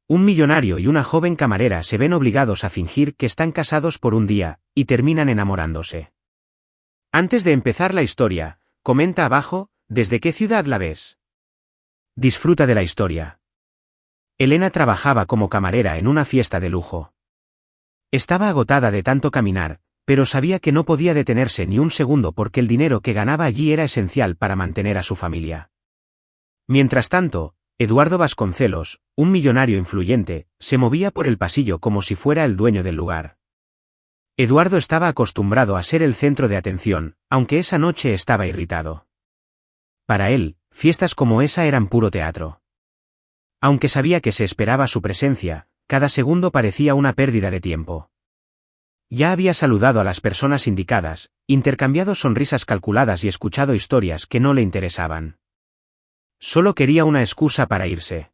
Un millonario y una joven camarera se ven obligados a fingir que están casados por un día, y terminan enamorándose. Antes de empezar la historia, comenta abajo, ¿desde qué ciudad la ves? Disfruta de la historia. Elena trabajaba como camarera en una fiesta de lujo. Estaba agotada de tanto caminar, pero sabía que no podía detenerse ni un segundo porque el dinero que ganaba allí era esencial para mantener a su familia. Mientras tanto, Eduardo Vasconcelos, un millonario influyente, se movía por el pasillo como si fuera el dueño del lugar. Eduardo estaba acostumbrado a ser el centro de atención, aunque esa noche estaba irritado. Para él, fiestas como esa eran puro teatro. Aunque sabía que se esperaba su presencia, cada segundo parecía una pérdida de tiempo. Ya había saludado a las personas indicadas, intercambiado sonrisas calculadas y escuchado historias que no le interesaban. Solo quería una excusa para irse.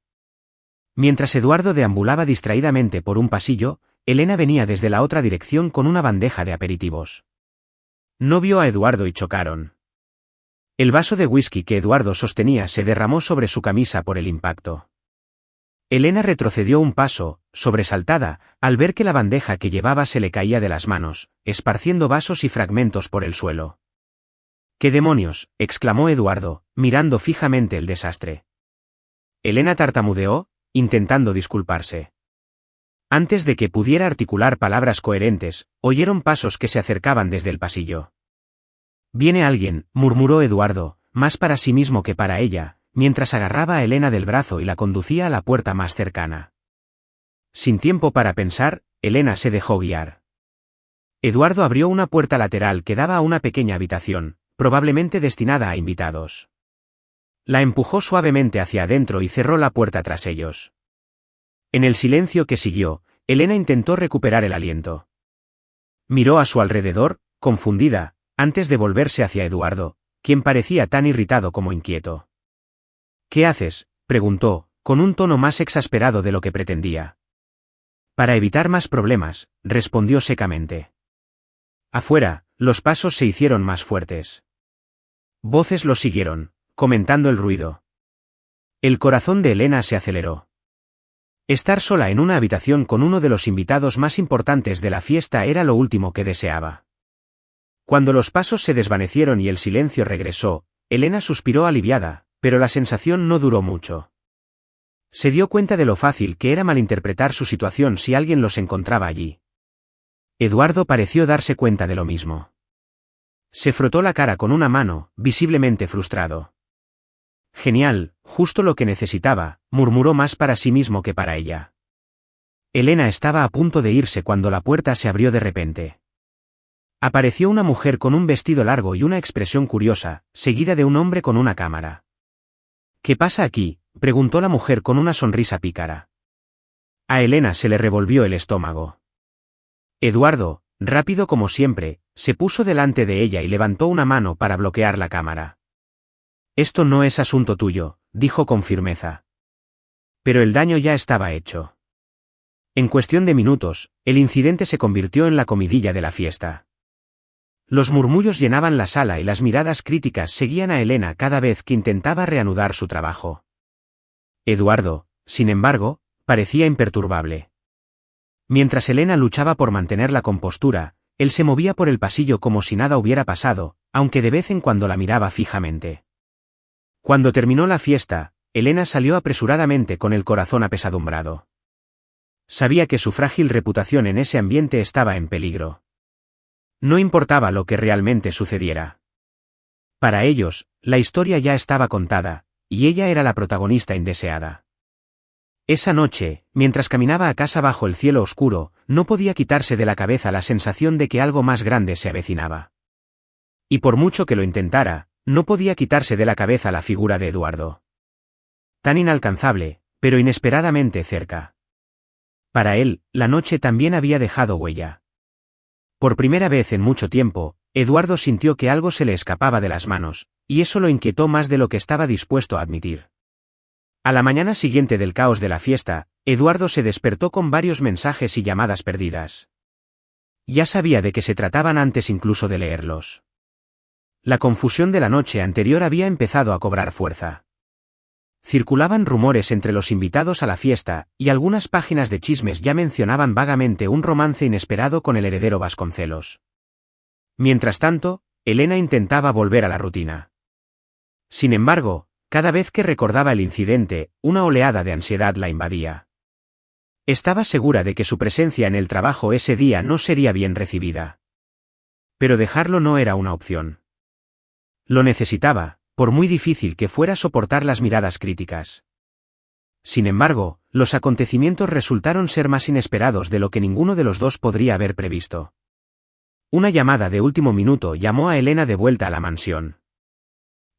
Mientras Eduardo deambulaba distraídamente por un pasillo, Elena venía desde la otra dirección con una bandeja de aperitivos. No vio a Eduardo y chocaron. El vaso de whisky que Eduardo sostenía se derramó sobre su camisa por el impacto. Elena retrocedió un paso, sobresaltada, al ver que la bandeja que llevaba se le caía de las manos, esparciendo vasos y fragmentos por el suelo. «¿Qué demonios?», exclamó Eduardo, mirando fijamente el desastre. Elena tartamudeó, intentando disculparse. Antes de que pudiera articular palabras coherentes, oyeron pasos que se acercaban desde el pasillo. «Viene alguien», murmuró Eduardo, más para sí mismo que para ella, mientras agarraba a Elena del brazo y la conducía a la puerta más cercana. Sin tiempo para pensar, Elena se dejó guiar. Eduardo abrió una puerta lateral que daba a una pequeña habitación, probablemente destinada a invitados. La empujó suavemente hacia adentro y cerró la puerta tras ellos. En el silencio que siguió, Elena intentó recuperar el aliento. Miró a su alrededor, confundida, antes de volverse hacia Eduardo, quien parecía tan irritado como inquieto. «¿Qué haces?», preguntó, con un tono más exasperado de lo que pretendía. «Para evitar más problemas», respondió secamente. Afuera, los pasos se hicieron más fuertes. Voces lo siguieron, comentando el ruido. El corazón de Elena se aceleró. Estar sola en una habitación con uno de los invitados más importantes de la fiesta era lo último que deseaba. Cuando los pasos se desvanecieron y el silencio regresó, Elena suspiró aliviada, pero la sensación no duró mucho. Se dio cuenta de lo fácil que era malinterpretar su situación si alguien los encontraba allí. Eduardo pareció darse cuenta de lo mismo. Se frotó la cara con una mano, visiblemente frustrado. «Genial, justo lo que necesitaba», murmuró más para sí mismo que para ella. Elena estaba a punto de irse cuando la puerta se abrió de repente. Apareció una mujer con un vestido largo y una expresión curiosa, seguida de un hombre con una cámara. «¿Qué pasa aquí?», preguntó la mujer con una sonrisa pícara. A Elena se le revolvió el estómago. Eduardo, rápido como siempre, se puso delante de ella y levantó una mano para bloquear la cámara. «Esto no es asunto tuyo», dijo con firmeza. Pero el daño ya estaba hecho. En cuestión de minutos, el incidente se convirtió en la comidilla de la fiesta. Los murmullos llenaban la sala y las miradas críticas seguían a Elena cada vez que intentaba reanudar su trabajo. Eduardo, sin embargo, parecía imperturbable. Mientras Elena luchaba por mantener la compostura, él se movía por el pasillo como si nada hubiera pasado, aunque de vez en cuando la miraba fijamente. Cuando terminó la fiesta, Elena salió apresuradamente con el corazón apesadumbrado. Sabía que su frágil reputación en ese ambiente estaba en peligro. No importaba lo que realmente sucediera. Para ellos, la historia ya estaba contada, y ella era la protagonista indeseada. Esa noche, mientras caminaba a casa bajo el cielo oscuro, no podía quitarse de la cabeza la sensación de que algo más grande se avecinaba. Y por mucho que lo intentara, no podía quitarse de la cabeza la figura de Eduardo. Tan inalcanzable, pero inesperadamente cerca. Para él, la noche también había dejado huella. Por primera vez en mucho tiempo, Eduardo sintió que algo se le escapaba de las manos, y eso lo inquietó más de lo que estaba dispuesto a admitir. A la mañana siguiente del caos de la fiesta, Eduardo se despertó con varios mensajes y llamadas perdidas. Ya sabía de qué se trataban antes incluso de leerlos. La confusión de la noche anterior había empezado a cobrar fuerza. Circulaban rumores entre los invitados a la fiesta, y algunas páginas de chismes ya mencionaban vagamente un romance inesperado con el heredero Vasconcelos. Mientras tanto, Elena intentaba volver a la rutina. Sin embargo, cada vez que recordaba el incidente, una oleada de ansiedad la invadía. Estaba segura de que su presencia en el trabajo ese día no sería bien recibida. Pero dejarlo no era una opción. Lo necesitaba, por muy difícil que fuera soportar las miradas críticas. Sin embargo, los acontecimientos resultaron ser más inesperados de lo que ninguno de los dos podría haber previsto. Una llamada de último minuto llamó a Elena de vuelta a la mansión.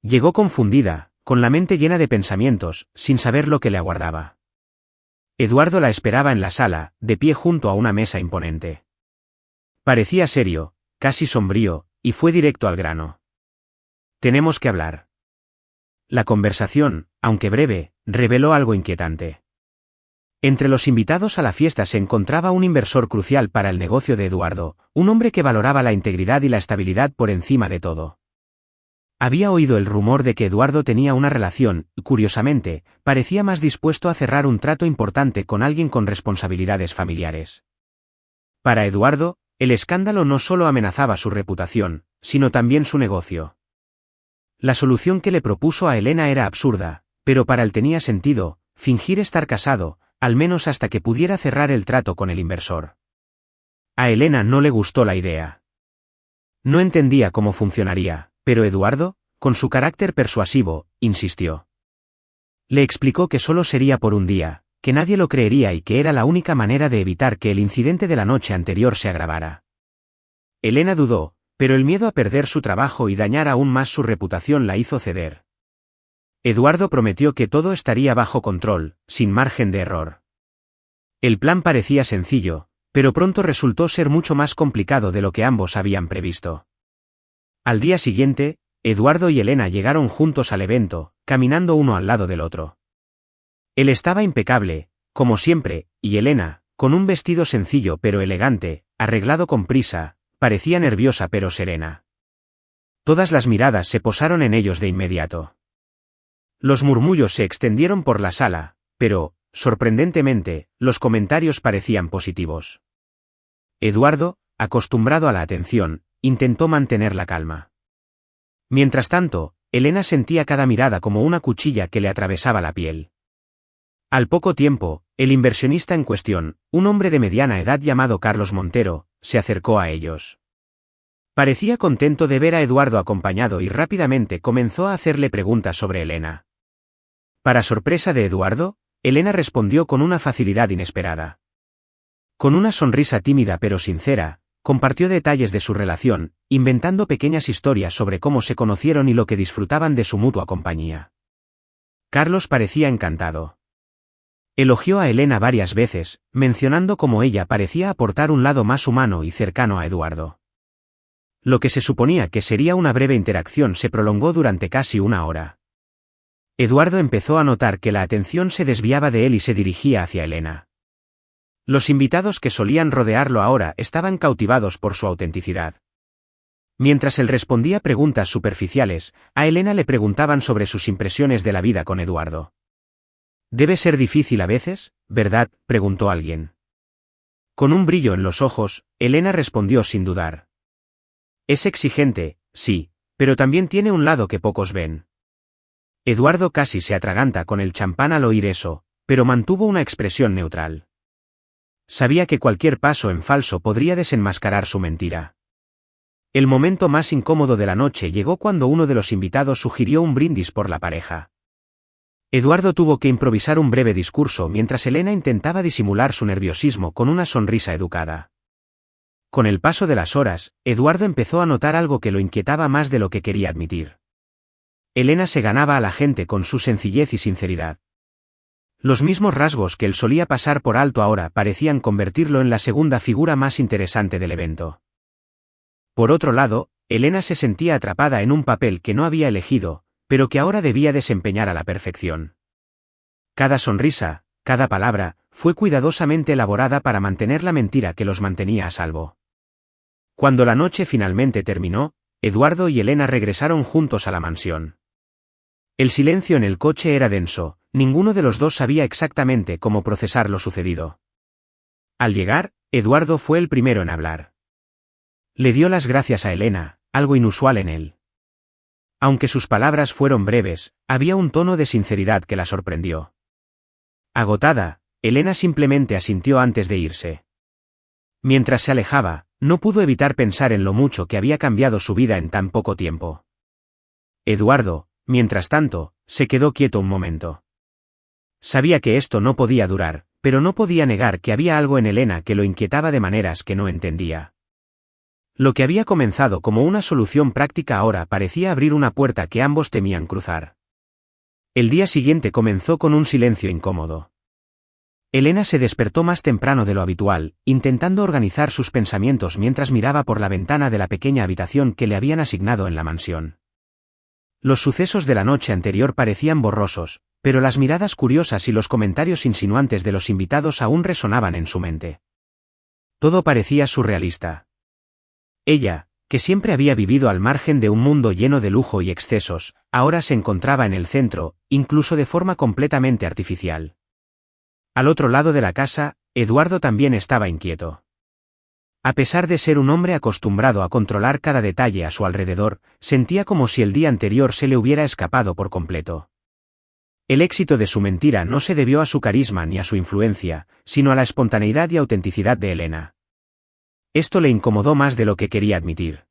Llegó confundida, con la mente llena de pensamientos, sin saber lo que le aguardaba. Eduardo la esperaba en la sala, de pie junto a una mesa imponente. Parecía serio, casi sombrío, y fue directo al grano. Tenemos que hablar. La conversación, aunque breve, reveló algo inquietante. Entre los invitados a la fiesta se encontraba un inversor crucial para el negocio de Eduardo, un hombre que valoraba la integridad y la estabilidad por encima de todo. Había oído el rumor de que Eduardo tenía una relación, y curiosamente, parecía más dispuesto a cerrar un trato importante con alguien con responsabilidades familiares. Para Eduardo, el escándalo no solo amenazaba su reputación, sino también su negocio. La solución que le propuso a Elena era absurda, pero para él tenía sentido, fingir estar casado, al menos hasta que pudiera cerrar el trato con el inversor. A Elena no le gustó la idea. No entendía cómo funcionaría, pero Eduardo, con su carácter persuasivo, insistió. Le explicó que solo sería por un día, que nadie lo creería y que era la única manera de evitar que el incidente de la noche anterior se agravara. Elena dudó, pero el miedo a perder su trabajo y dañar aún más su reputación la hizo ceder. Eduardo prometió que todo estaría bajo control, sin margen de error. El plan parecía sencillo, pero pronto resultó ser mucho más complicado de lo que ambos habían previsto. Al día siguiente, Eduardo y Elena llegaron juntos al evento, caminando uno al lado del otro. Él estaba impecable, como siempre, y Elena, con un vestido sencillo pero elegante, arreglado con prisa, parecía nerviosa pero serena. Todas las miradas se posaron en ellos de inmediato. Los murmullos se extendieron por la sala, pero, sorprendentemente, los comentarios parecían positivos. Eduardo, acostumbrado a la atención, intentó mantener la calma. Mientras tanto, Elena sentía cada mirada como una cuchilla que le atravesaba la piel. Al poco tiempo, el inversionista en cuestión, un hombre de mediana edad llamado Carlos Montero, se acercó a ellos. Parecía contento de ver a Eduardo acompañado y rápidamente comenzó a hacerle preguntas sobre Elena. Para sorpresa de Eduardo, Elena respondió con una facilidad inesperada. Con una sonrisa tímida pero sincera, compartió detalles de su relación, inventando pequeñas historias sobre cómo se conocieron y lo que disfrutaban de su mutua compañía. Carlos parecía encantado. Elogió a Elena varias veces, mencionando cómo ella parecía aportar un lado más humano y cercano a Eduardo. Lo que se suponía que sería una breve interacción se prolongó durante casi una hora. Eduardo empezó a notar que la atención se desviaba de él y se dirigía hacia Elena. Los invitados que solían rodearlo ahora estaban cautivados por su autenticidad. Mientras él respondía preguntas superficiales, a Elena le preguntaban sobre sus impresiones de la vida con Eduardo. «Debe ser difícil a veces, ¿verdad?», preguntó alguien. Con un brillo en los ojos, Elena respondió sin dudar. «Es exigente, sí, pero también tiene un lado que pocos ven». Eduardo casi se atraganta con el champán al oír eso, pero mantuvo una expresión neutral. Sabía que cualquier paso en falso podría desenmascarar su mentira. El momento más incómodo de la noche llegó cuando uno de los invitados sugirió un brindis por la pareja. Eduardo tuvo que improvisar un breve discurso mientras Elena intentaba disimular su nerviosismo con una sonrisa educada. Con el paso de las horas, Eduardo empezó a notar algo que lo inquietaba más de lo que quería admitir. Elena se ganaba a la gente con su sencillez y sinceridad. Los mismos rasgos que él solía pasar por alto ahora parecían convertirlo en la segunda figura más interesante del evento. Por otro lado, Elena se sentía atrapada en un papel que no había elegido, pero que ahora debía desempeñar a la perfección. Cada sonrisa, cada palabra, fue cuidadosamente elaborada para mantener la mentira que los mantenía a salvo. Cuando la noche finalmente terminó, Eduardo y Elena regresaron juntos a la mansión. El silencio en el coche era denso, ninguno de los dos sabía exactamente cómo procesar lo sucedido. Al llegar, Eduardo fue el primero en hablar. Le dio las gracias a Elena, algo inusual en él. Aunque sus palabras fueron breves, había un tono de sinceridad que la sorprendió. Agotada, Elena simplemente asintió antes de irse. Mientras se alejaba, no pudo evitar pensar en lo mucho que había cambiado su vida en tan poco tiempo. Eduardo, mientras tanto, se quedó quieto un momento. Sabía que esto no podía durar, pero no podía negar que había algo en Elena que lo inquietaba de maneras que no entendía. Lo que había comenzado como una solución práctica ahora parecía abrir una puerta que ambos temían cruzar. El día siguiente comenzó con un silencio incómodo. Elena se despertó más temprano de lo habitual, intentando organizar sus pensamientos mientras miraba por la ventana de la pequeña habitación que le habían asignado en la mansión. Los sucesos de la noche anterior parecían borrosos, pero las miradas curiosas y los comentarios insinuantes de los invitados aún resonaban en su mente. Todo parecía surrealista. Ella, que siempre había vivido al margen de un mundo lleno de lujo y excesos, ahora se encontraba en el centro, incluso de forma completamente artificial. Al otro lado de la casa, Eduardo también estaba inquieto. A pesar de ser un hombre acostumbrado a controlar cada detalle a su alrededor, sentía como si el día anterior se le hubiera escapado por completo. El éxito de su mentira no se debió a su carisma ni a su influencia, sino a la espontaneidad y autenticidad de Elena. Esto le incomodó más de lo que quería admitir.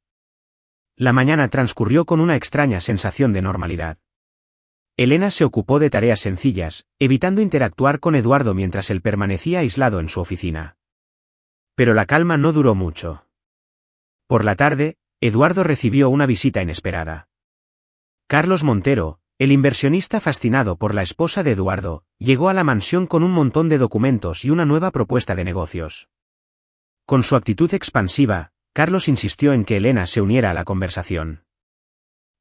La mañana transcurrió con una extraña sensación de normalidad. Elena se ocupó de tareas sencillas, evitando interactuar con Eduardo mientras él permanecía aislado en su oficina. Pero la calma no duró mucho. Por la tarde, Eduardo recibió una visita inesperada. Carlos Montero, el inversionista fascinado por la esposa de Eduardo, llegó a la mansión con un montón de documentos y una nueva propuesta de negocios. Con su actitud expansiva, Carlos insistió en que Elena se uniera a la conversación.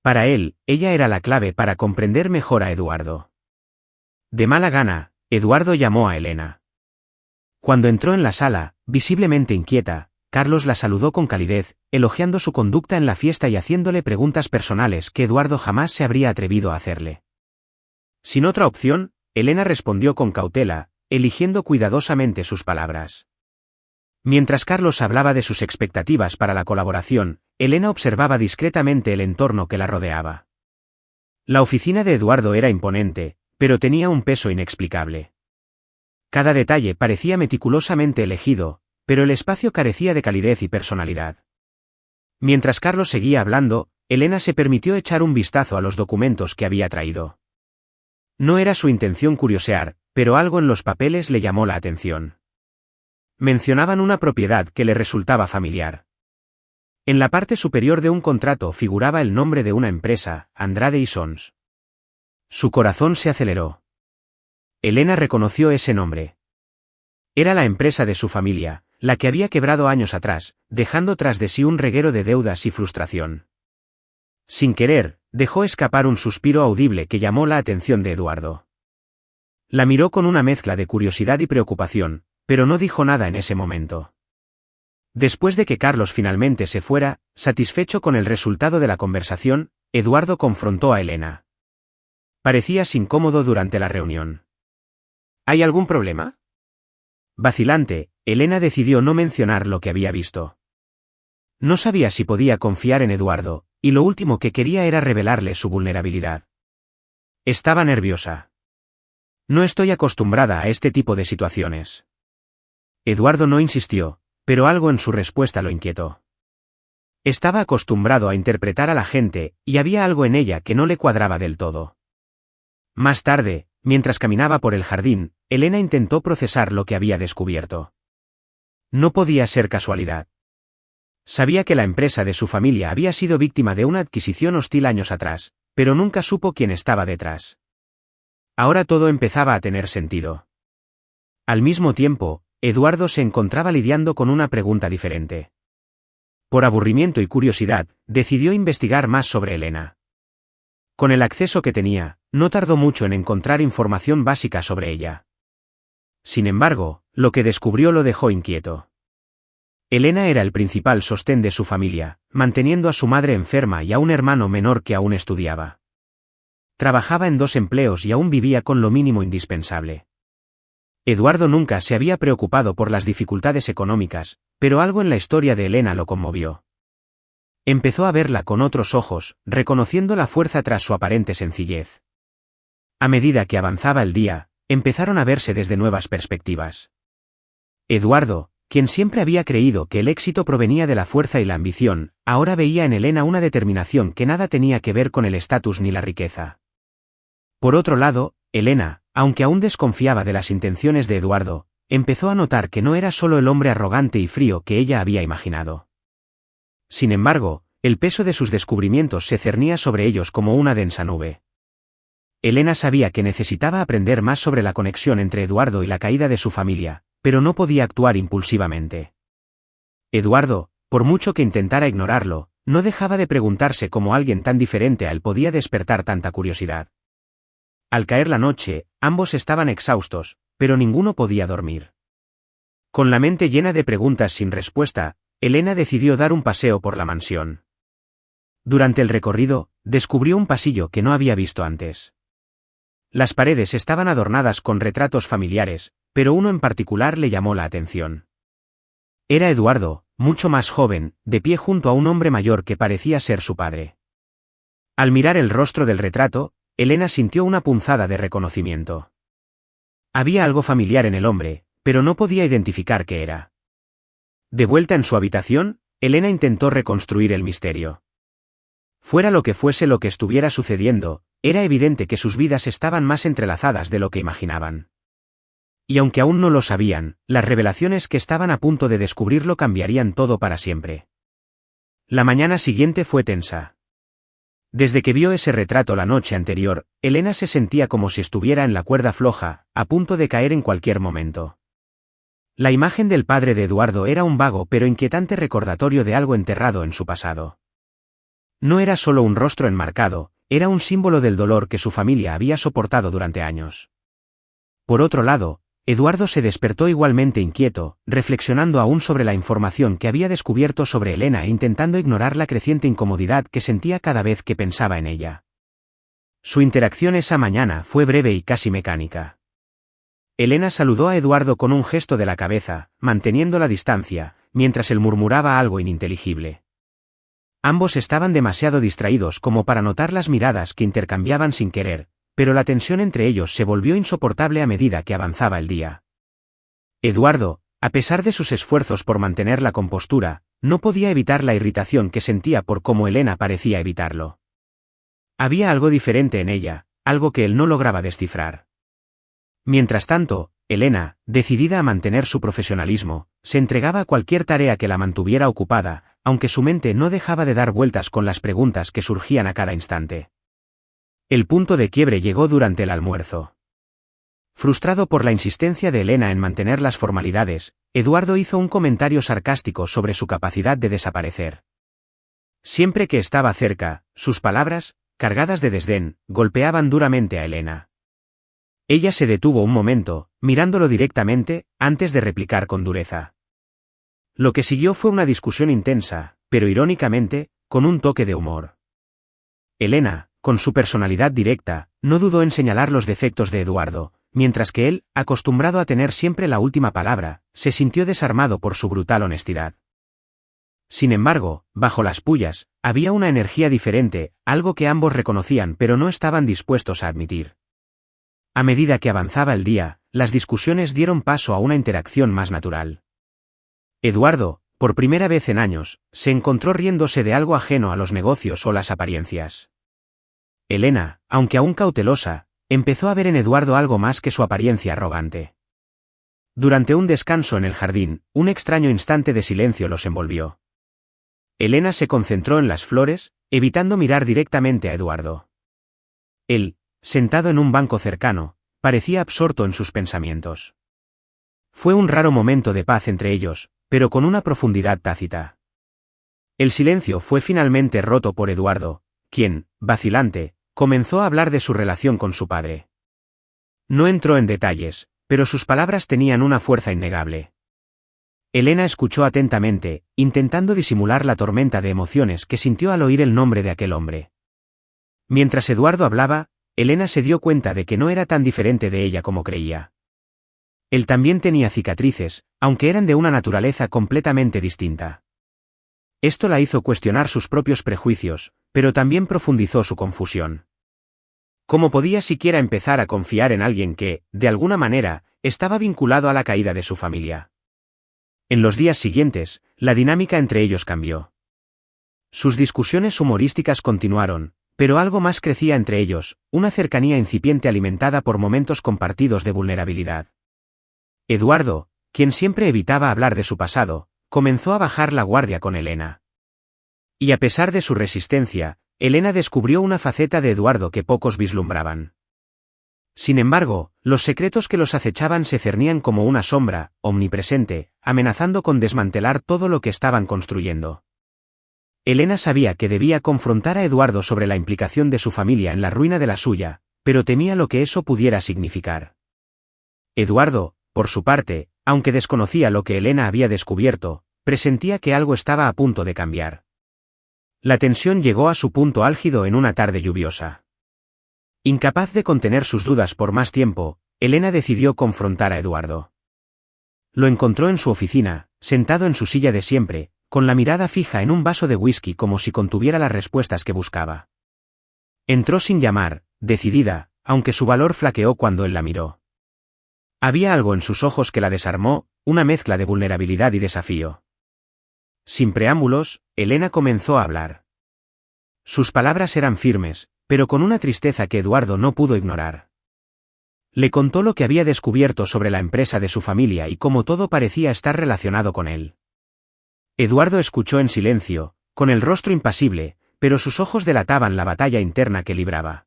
Para él, ella era la clave para comprender mejor a Eduardo. De mala gana, Eduardo llamó a Elena. Cuando entró en la sala, visiblemente inquieta, Carlos la saludó con calidez, elogiando su conducta en la fiesta y haciéndole preguntas personales que Eduardo jamás se habría atrevido a hacerle. Sin otra opción, Elena respondió con cautela, eligiendo cuidadosamente sus palabras. Mientras Carlos hablaba de sus expectativas para la colaboración, Elena observaba discretamente el entorno que la rodeaba. La oficina de Eduardo era imponente, pero tenía un peso inexplicable. Cada detalle parecía meticulosamente elegido, pero el espacio carecía de calidez y personalidad. Mientras Carlos seguía hablando, Elena se permitió echar un vistazo a los documentos que había traído. No era su intención curiosear, pero algo en los papeles le llamó la atención. Mencionaban una propiedad que le resultaba familiar. En la parte superior de un contrato figuraba el nombre de una empresa, Andrade & Sons. Su corazón se aceleró. Elena reconoció ese nombre. Era la empresa de su familia, la que había quebrado años atrás, dejando tras de sí un reguero de deudas y frustración. Sin querer, dejó escapar un suspiro audible que llamó la atención de Eduardo. La miró con una mezcla de curiosidad y preocupación, pero no dijo nada en ese momento. Después de que Carlos finalmente se fuera, satisfecho con el resultado de la conversación, Eduardo confrontó a Elena. Parecías incómodo durante la reunión. ¿Hay algún problema? Vacilante, Elena decidió no mencionar lo que había visto. No sabía si podía confiar en Eduardo, y lo último que quería era revelarle su vulnerabilidad. Estaba nerviosa. No estoy acostumbrada a este tipo de situaciones. Eduardo no insistió, pero algo en su respuesta lo inquietó. Estaba acostumbrado a interpretar a la gente, y había algo en ella que no le cuadraba del todo. Más tarde, mientras caminaba por el jardín, Elena intentó procesar lo que había descubierto. No podía ser casualidad. Sabía que la empresa de su familia había sido víctima de una adquisición hostil años atrás, pero nunca supo quién estaba detrás. Ahora todo empezaba a tener sentido. Al mismo tiempo, Eduardo se encontraba lidiando con una pregunta diferente. Por aburrimiento y curiosidad, decidió investigar más sobre Elena. Con el acceso que tenía, no tardó mucho en encontrar información básica sobre ella. Sin embargo, lo que descubrió lo dejó inquieto. Elena era el principal sostén de su familia, manteniendo a su madre enferma y a un hermano menor que aún estudiaba. trabajaba en 2 empleos y aún vivía con lo mínimo indispensable. Eduardo nunca se había preocupado por las dificultades económicas, pero algo en la historia de Elena lo conmovió. Empezó a verla con otros ojos, reconociendo la fuerza tras su aparente sencillez. A medida que avanzaba el día, empezaron a verse desde nuevas perspectivas. Eduardo, quien siempre había creído que el éxito provenía de la fuerza y la ambición, ahora veía en Elena una determinación que nada tenía que ver con el estatus ni la riqueza. Por otro lado, Elena, aunque aún desconfiaba de las intenciones de Eduardo, empezó a notar que no era solo el hombre arrogante y frío que ella había imaginado. Sin embargo, el peso de sus descubrimientos se cernía sobre ellos como una densa nube. Elena sabía que necesitaba aprender más sobre la conexión entre Eduardo y la caída de su familia, pero no podía actuar impulsivamente. Eduardo, por mucho que intentara ignorarlo, no dejaba de preguntarse cómo alguien tan diferente a él podía despertar tanta curiosidad. Al caer la noche, ambos estaban exhaustos, pero ninguno podía dormir. Con la mente llena de preguntas sin respuesta, Elena decidió dar un paseo por la mansión. Durante el recorrido, descubrió un pasillo que no había visto antes. Las paredes estaban adornadas con retratos familiares, pero uno en particular le llamó la atención. Era Eduardo, mucho más joven, de pie junto a un hombre mayor que parecía ser su padre. Al mirar el rostro del retrato, Elena sintió una punzada de reconocimiento. Había algo familiar en el hombre, pero no podía identificar qué era. De vuelta en su habitación, Elena intentó reconstruir el misterio. Fuera lo que fuese lo que estuviera sucediendo, era evidente que sus vidas estaban más entrelazadas de lo que imaginaban. Y aunque aún no lo sabían, las revelaciones que estaban a punto de descubrirlo cambiarían todo para siempre. La mañana siguiente fue tensa. Desde que vio ese retrato la noche anterior, Elena se sentía como si estuviera en la cuerda floja, a punto de caer en cualquier momento. La imagen del padre de Eduardo era un vago pero inquietante recordatorio de algo enterrado en su pasado. No era solo un rostro enmarcado, era un símbolo del dolor que su familia había soportado durante años. Por otro lado, Eduardo se despertó igualmente inquieto, reflexionando aún sobre la información que había descubierto sobre Elena e intentando ignorar la creciente incomodidad que sentía cada vez que pensaba en ella. Su interacción esa mañana fue breve y casi mecánica. Elena saludó a Eduardo con un gesto de la cabeza, manteniendo la distancia, mientras él murmuraba algo ininteligible. Ambos estaban demasiado distraídos como para notar las miradas que intercambiaban sin querer, pero la tensión entre ellos se volvió insoportable a medida que avanzaba el día. Eduardo, a pesar de sus esfuerzos por mantener la compostura, no podía evitar la irritación que sentía por cómo Elena parecía evitarlo. Había algo diferente en ella, algo que él no lograba descifrar. Mientras tanto, Elena, decidida a mantener su profesionalismo, se entregaba a cualquier tarea que la mantuviera ocupada, aunque su mente no dejaba de dar vueltas con las preguntas que surgían a cada instante. El punto de quiebre llegó durante el almuerzo. Frustrado por la insistencia de Elena en mantener las formalidades, Eduardo hizo un comentario sarcástico sobre su capacidad de desaparecer. Siempre que estaba cerca, sus palabras, cargadas de desdén, golpeaban duramente a Elena. Ella se detuvo un momento, mirándolo directamente, antes de replicar con dureza. Lo que siguió fue una discusión intensa, pero irónicamente, con un toque de humor. Elena, con su personalidad directa, no dudó en señalar los defectos de Eduardo, mientras que él, acostumbrado a tener siempre la última palabra, se sintió desarmado por su brutal honestidad. Sin embargo, bajo las pullas, había una energía diferente, algo que ambos reconocían pero no estaban dispuestos a admitir. A medida que avanzaba el día, las discusiones dieron paso a una interacción más natural. Eduardo, por primera vez en años, se encontró riéndose de algo ajeno a los negocios o las apariencias. Elena, aunque aún cautelosa, empezó a ver en Eduardo algo más que su apariencia arrogante. Durante un descanso en el jardín, un extraño instante de silencio los envolvió. Elena se concentró en las flores, evitando mirar directamente a Eduardo. Él, sentado en un banco cercano, parecía absorto en sus pensamientos. Fue un raro momento de paz entre ellos, pero con una profundidad tácita. El silencio fue finalmente roto por Eduardo, quien, vacilante, comenzó a hablar de su relación con su padre. No entró en detalles, pero sus palabras tenían una fuerza innegable. Elena escuchó atentamente, intentando disimular la tormenta de emociones que sintió al oír el nombre de aquel hombre. Mientras Eduardo hablaba, Elena se dio cuenta de que no era tan diferente de ella como creía. Él también tenía cicatrices, aunque eran de una naturaleza completamente distinta. Esto la hizo cuestionar sus propios prejuicios, pero también profundizó su confusión. ¿Cómo podía siquiera empezar a confiar en alguien que, de alguna manera, estaba vinculado a la caída de su familia? En los días siguientes, la dinámica entre ellos cambió. Sus discusiones humorísticas continuaron, pero algo más crecía entre ellos, una cercanía incipiente alimentada por momentos compartidos de vulnerabilidad. Eduardo, quien siempre evitaba hablar de su pasado, comenzó a bajar la guardia con Elena. Y a pesar de su resistencia, Elena descubrió una faceta de Eduardo que pocos vislumbraban. Sin embargo, los secretos que los acechaban se cernían como una sombra, omnipresente, amenazando con desmantelar todo lo que estaban construyendo. Elena sabía que debía confrontar a Eduardo sobre la implicación de su familia en la ruina de la suya, pero temía lo que eso pudiera significar. Eduardo, por su parte, aunque desconocía lo que Elena había descubierto, presentía que algo estaba a punto de cambiar. La tensión llegó a su punto álgido en una tarde lluviosa. Incapaz de contener sus dudas por más tiempo, Elena decidió confrontar a Eduardo. Lo encontró en su oficina, sentado en su silla de siempre, con la mirada fija en un vaso de whisky como si contuviera las respuestas que buscaba. Entró sin llamar, decidida, aunque su valor flaqueó cuando él la miró. Había algo en sus ojos que la desarmó, una mezcla de vulnerabilidad y desafío. Sin preámbulos, Elena comenzó a hablar. Sus palabras eran firmes, pero con una tristeza que Eduardo no pudo ignorar. Le contó lo que había descubierto sobre la empresa de su familia y cómo todo parecía estar relacionado con él. Eduardo escuchó en silencio, con el rostro impasible, pero sus ojos delataban la batalla interna que libraba.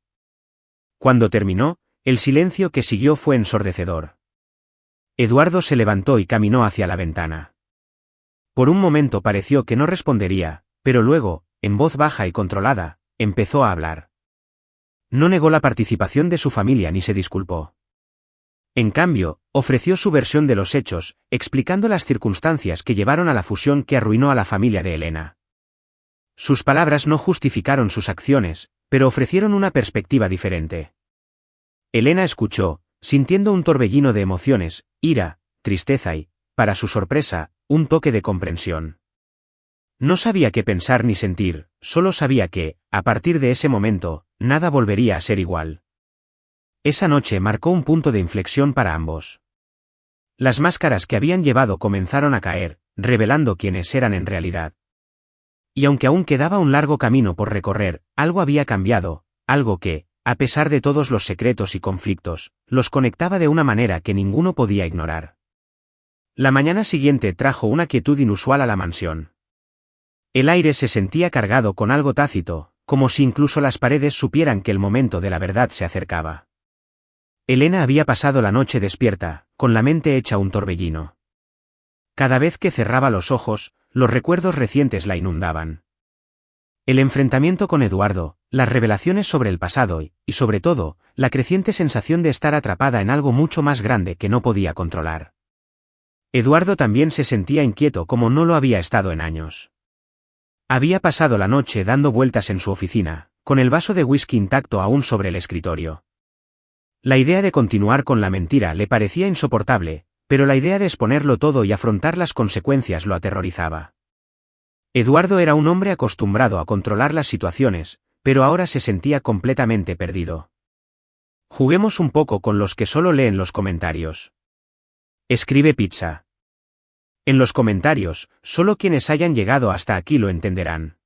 Cuando terminó, el silencio que siguió fue ensordecedor. Eduardo se levantó y caminó hacia la ventana. Por un momento pareció que no respondería, pero luego, en voz baja y controlada, empezó a hablar. No negó la participación de su familia ni se disculpó. En cambio, ofreció su versión de los hechos, explicando las circunstancias que llevaron a la fusión que arruinó a la familia de Elena. Sus palabras no justificaron sus acciones, pero ofrecieron una perspectiva diferente. Elena escuchó, sintiendo un torbellino de emociones, ira, tristeza y, para su sorpresa, un toque de comprensión. No sabía qué pensar ni sentir, solo sabía que, a partir de ese momento, nada volvería a ser igual. Esa noche marcó un punto de inflexión para ambos. Las máscaras que habían llevado comenzaron a caer, revelando quiénes eran en realidad. Y aunque aún quedaba un largo camino por recorrer, algo había cambiado, algo que, a pesar de todos los secretos y conflictos, los conectaba de una manera que ninguno podía ignorar. La mañana siguiente trajo una quietud inusual a la mansión. El aire se sentía cargado con algo tácito, como si incluso las paredes supieran que el momento de la verdad se acercaba. Elena había pasado la noche despierta, con la mente hecha un torbellino. Cada vez que cerraba los ojos, los recuerdos recientes la inundaban. El enfrentamiento con Eduardo, las revelaciones sobre el pasado y, sobre todo, la creciente sensación de estar atrapada en algo mucho más grande que no podía controlar. Eduardo también se sentía inquieto como no lo había estado en años. Había pasado la noche dando vueltas en su oficina, con el vaso de whisky intacto aún sobre el escritorio. La idea de continuar con la mentira le parecía insoportable, pero la idea de exponerlo todo y afrontar las consecuencias lo aterrorizaba. Eduardo era un hombre acostumbrado a controlar las situaciones, pero ahora se sentía completamente perdido. Juguemos un poco con los que solo leen los comentarios. Escribe Pizza. En los comentarios, solo quienes hayan llegado hasta aquí lo entenderán.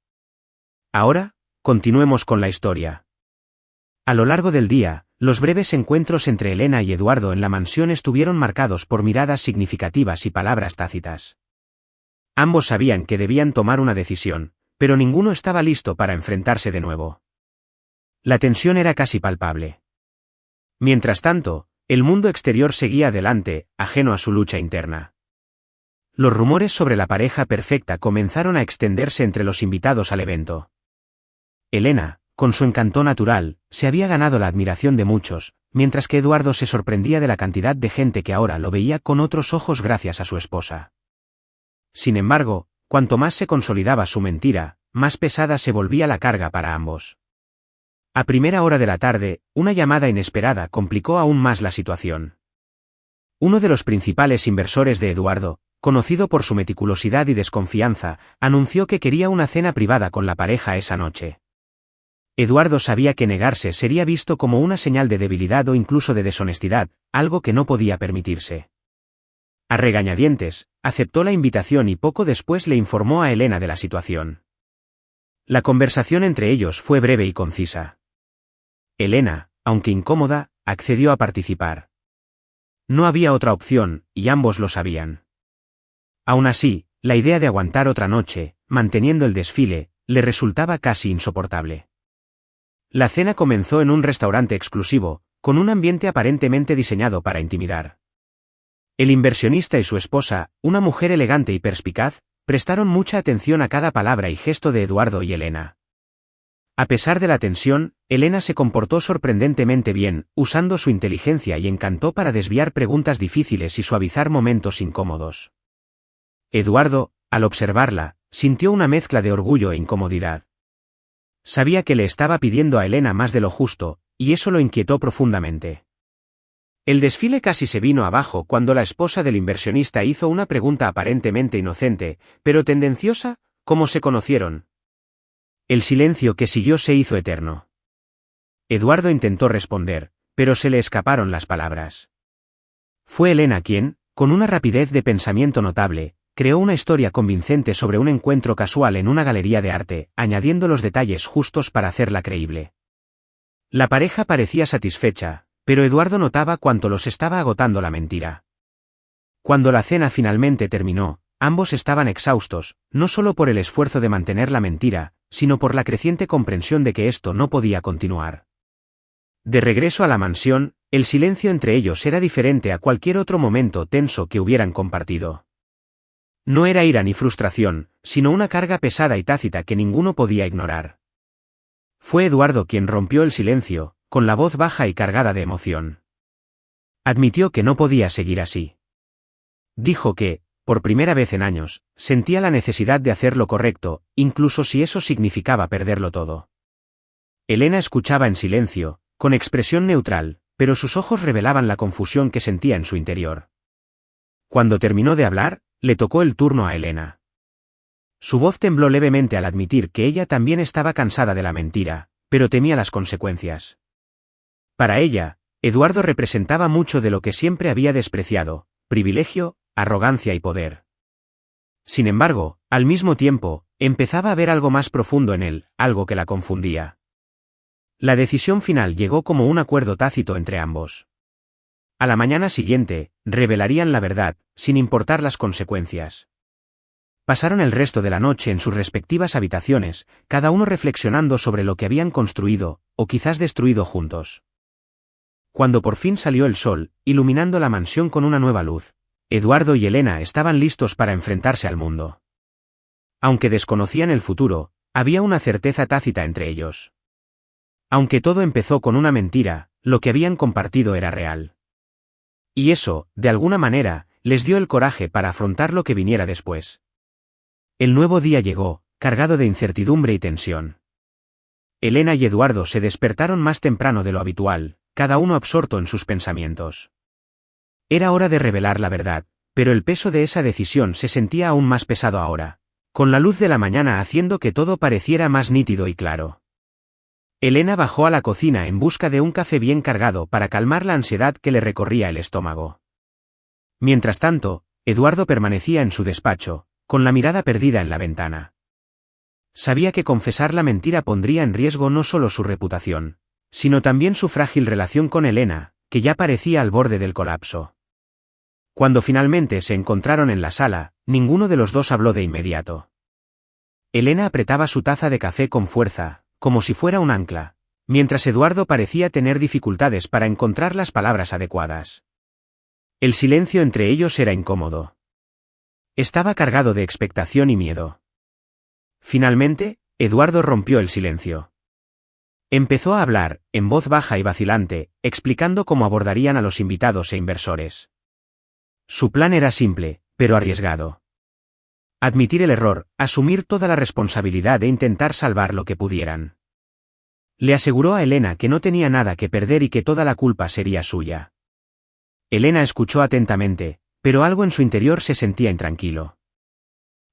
Ahora, continuemos con la historia. A lo largo del día, los breves encuentros entre Elena y Eduardo en la mansión estuvieron marcados por miradas significativas y palabras tácitas. Ambos sabían que debían tomar una decisión, pero ninguno estaba listo para enfrentarse de nuevo. La tensión era casi palpable. Mientras tanto, el mundo exterior seguía adelante, ajeno a su lucha interna. Los rumores sobre la pareja perfecta comenzaron a extenderse entre los invitados al evento. Elena, con su encanto natural, se había ganado la admiración de muchos, mientras que Eduardo se sorprendía de la cantidad de gente que ahora lo veía con otros ojos gracias a su esposa. Sin embargo, cuanto más se consolidaba su mentira, más pesada se volvía la carga para ambos. A primera hora de la tarde, una llamada inesperada complicó aún más la situación. Uno de los principales inversores de Eduardo, conocido por su meticulosidad y desconfianza, anunció que quería una cena privada con la pareja esa noche. Eduardo sabía que negarse sería visto como una señal de debilidad o incluso de deshonestidad, algo que no podía permitirse. A regañadientes, aceptó la invitación y poco después le informó a Elena de la situación. La conversación entre ellos fue breve y concisa. Elena, aunque incómoda, accedió a participar. No había otra opción, y ambos lo sabían. Aún así, la idea de aguantar otra noche, manteniendo el desfile, le resultaba casi insoportable. La cena comenzó en un restaurante exclusivo, con un ambiente aparentemente diseñado para intimidar. El inversionista y su esposa, una mujer elegante y perspicaz, prestaron mucha atención a cada palabra y gesto de Eduardo y Elena. A pesar de la tensión, Elena se comportó sorprendentemente bien, usando su inteligencia y encanto para desviar preguntas difíciles y suavizar momentos incómodos. Eduardo, al observarla, sintió una mezcla de orgullo e incomodidad. Sabía que le estaba pidiendo a Elena más de lo justo, y eso lo inquietó profundamente. El desfile casi se vino abajo cuando la esposa del inversionista hizo una pregunta aparentemente inocente, pero tendenciosa: ¿cómo se conocieron? El silencio que siguió se hizo eterno. Eduardo intentó responder, pero se le escaparon las palabras. Fue Elena quien, con una rapidez de pensamiento notable, creó una historia convincente sobre un encuentro casual en una galería de arte, añadiendo los detalles justos para hacerla creíble. La pareja parecía satisfecha, pero Eduardo notaba cuánto los estaba agotando la mentira. Cuando la cena finalmente terminó, ambos estaban exhaustos, no solo por el esfuerzo de mantener la mentira, sino por la creciente comprensión de que esto no podía continuar. De regreso a la mansión, el silencio entre ellos era diferente a cualquier otro momento tenso que hubieran compartido. No era ira ni frustración, sino una carga pesada y tácita que ninguno podía ignorar. Fue Eduardo quien rompió el silencio, con la voz baja y cargada de emoción. Admitió que no podía seguir así. Dijo que, por primera vez en años, sentía la necesidad de hacer lo correcto, incluso si eso significaba perderlo todo. Elena escuchaba en silencio, con expresión neutral, pero sus ojos revelaban la confusión que sentía en su interior. Cuando terminó de hablar, le tocó el turno a Elena. Su voz tembló levemente al admitir que ella también estaba cansada de la mentira, pero temía las consecuencias. Para ella, Eduardo representaba mucho de lo que siempre había despreciado: privilegio, arrogancia y poder. Sin embargo, al mismo tiempo, empezaba a ver algo más profundo en él, algo que la confundía. La decisión final llegó como un acuerdo tácito entre ambos. A la mañana siguiente, revelarían la verdad, sin importar las consecuencias. Pasaron el resto de la noche en sus respectivas habitaciones, cada uno reflexionando sobre lo que habían construido, o quizás destruido juntos. Cuando por fin salió el sol, iluminando la mansión con una nueva luz, Eduardo y Elena estaban listos para enfrentarse al mundo. Aunque desconocían el futuro, había una certeza tácita entre ellos. Aunque todo empezó con una mentira, lo que habían compartido era real. Y eso, de alguna manera, les dio el coraje para afrontar lo que viniera después. El nuevo día llegó, cargado de incertidumbre y tensión. Elena y Eduardo se despertaron más temprano de lo habitual, cada uno absorto en sus pensamientos. Era hora de revelar la verdad, pero el peso de esa decisión se sentía aún más pesado ahora, con la luz de la mañana haciendo que todo pareciera más nítido y claro. Elena bajó a la cocina en busca de un café bien cargado para calmar la ansiedad que le recorría el estómago. Mientras tanto, Eduardo permanecía en su despacho, con la mirada perdida en la ventana. Sabía que confesar la mentira pondría en riesgo no solo su reputación, sino también su frágil relación con Elena, que ya parecía al borde del colapso. Cuando finalmente se encontraron en la sala, ninguno de los dos habló de inmediato. Elena apretaba su taza de café con fuerza, como si fuera un ancla, mientras Eduardo parecía tener dificultades para encontrar las palabras adecuadas. El silencio entre ellos era incómodo. Estaba cargado de expectación y miedo. Finalmente, Eduardo rompió el silencio. Empezó a hablar, en voz baja y vacilante, explicando cómo abordarían a los invitados e inversores. Su plan era simple, pero arriesgado. Admitir el error, asumir toda la responsabilidad e intentar salvar lo que pudieran. Le aseguró a Elena que no tenía nada que perder y que toda la culpa sería suya. Elena escuchó atentamente, pero algo en su interior se sentía intranquilo.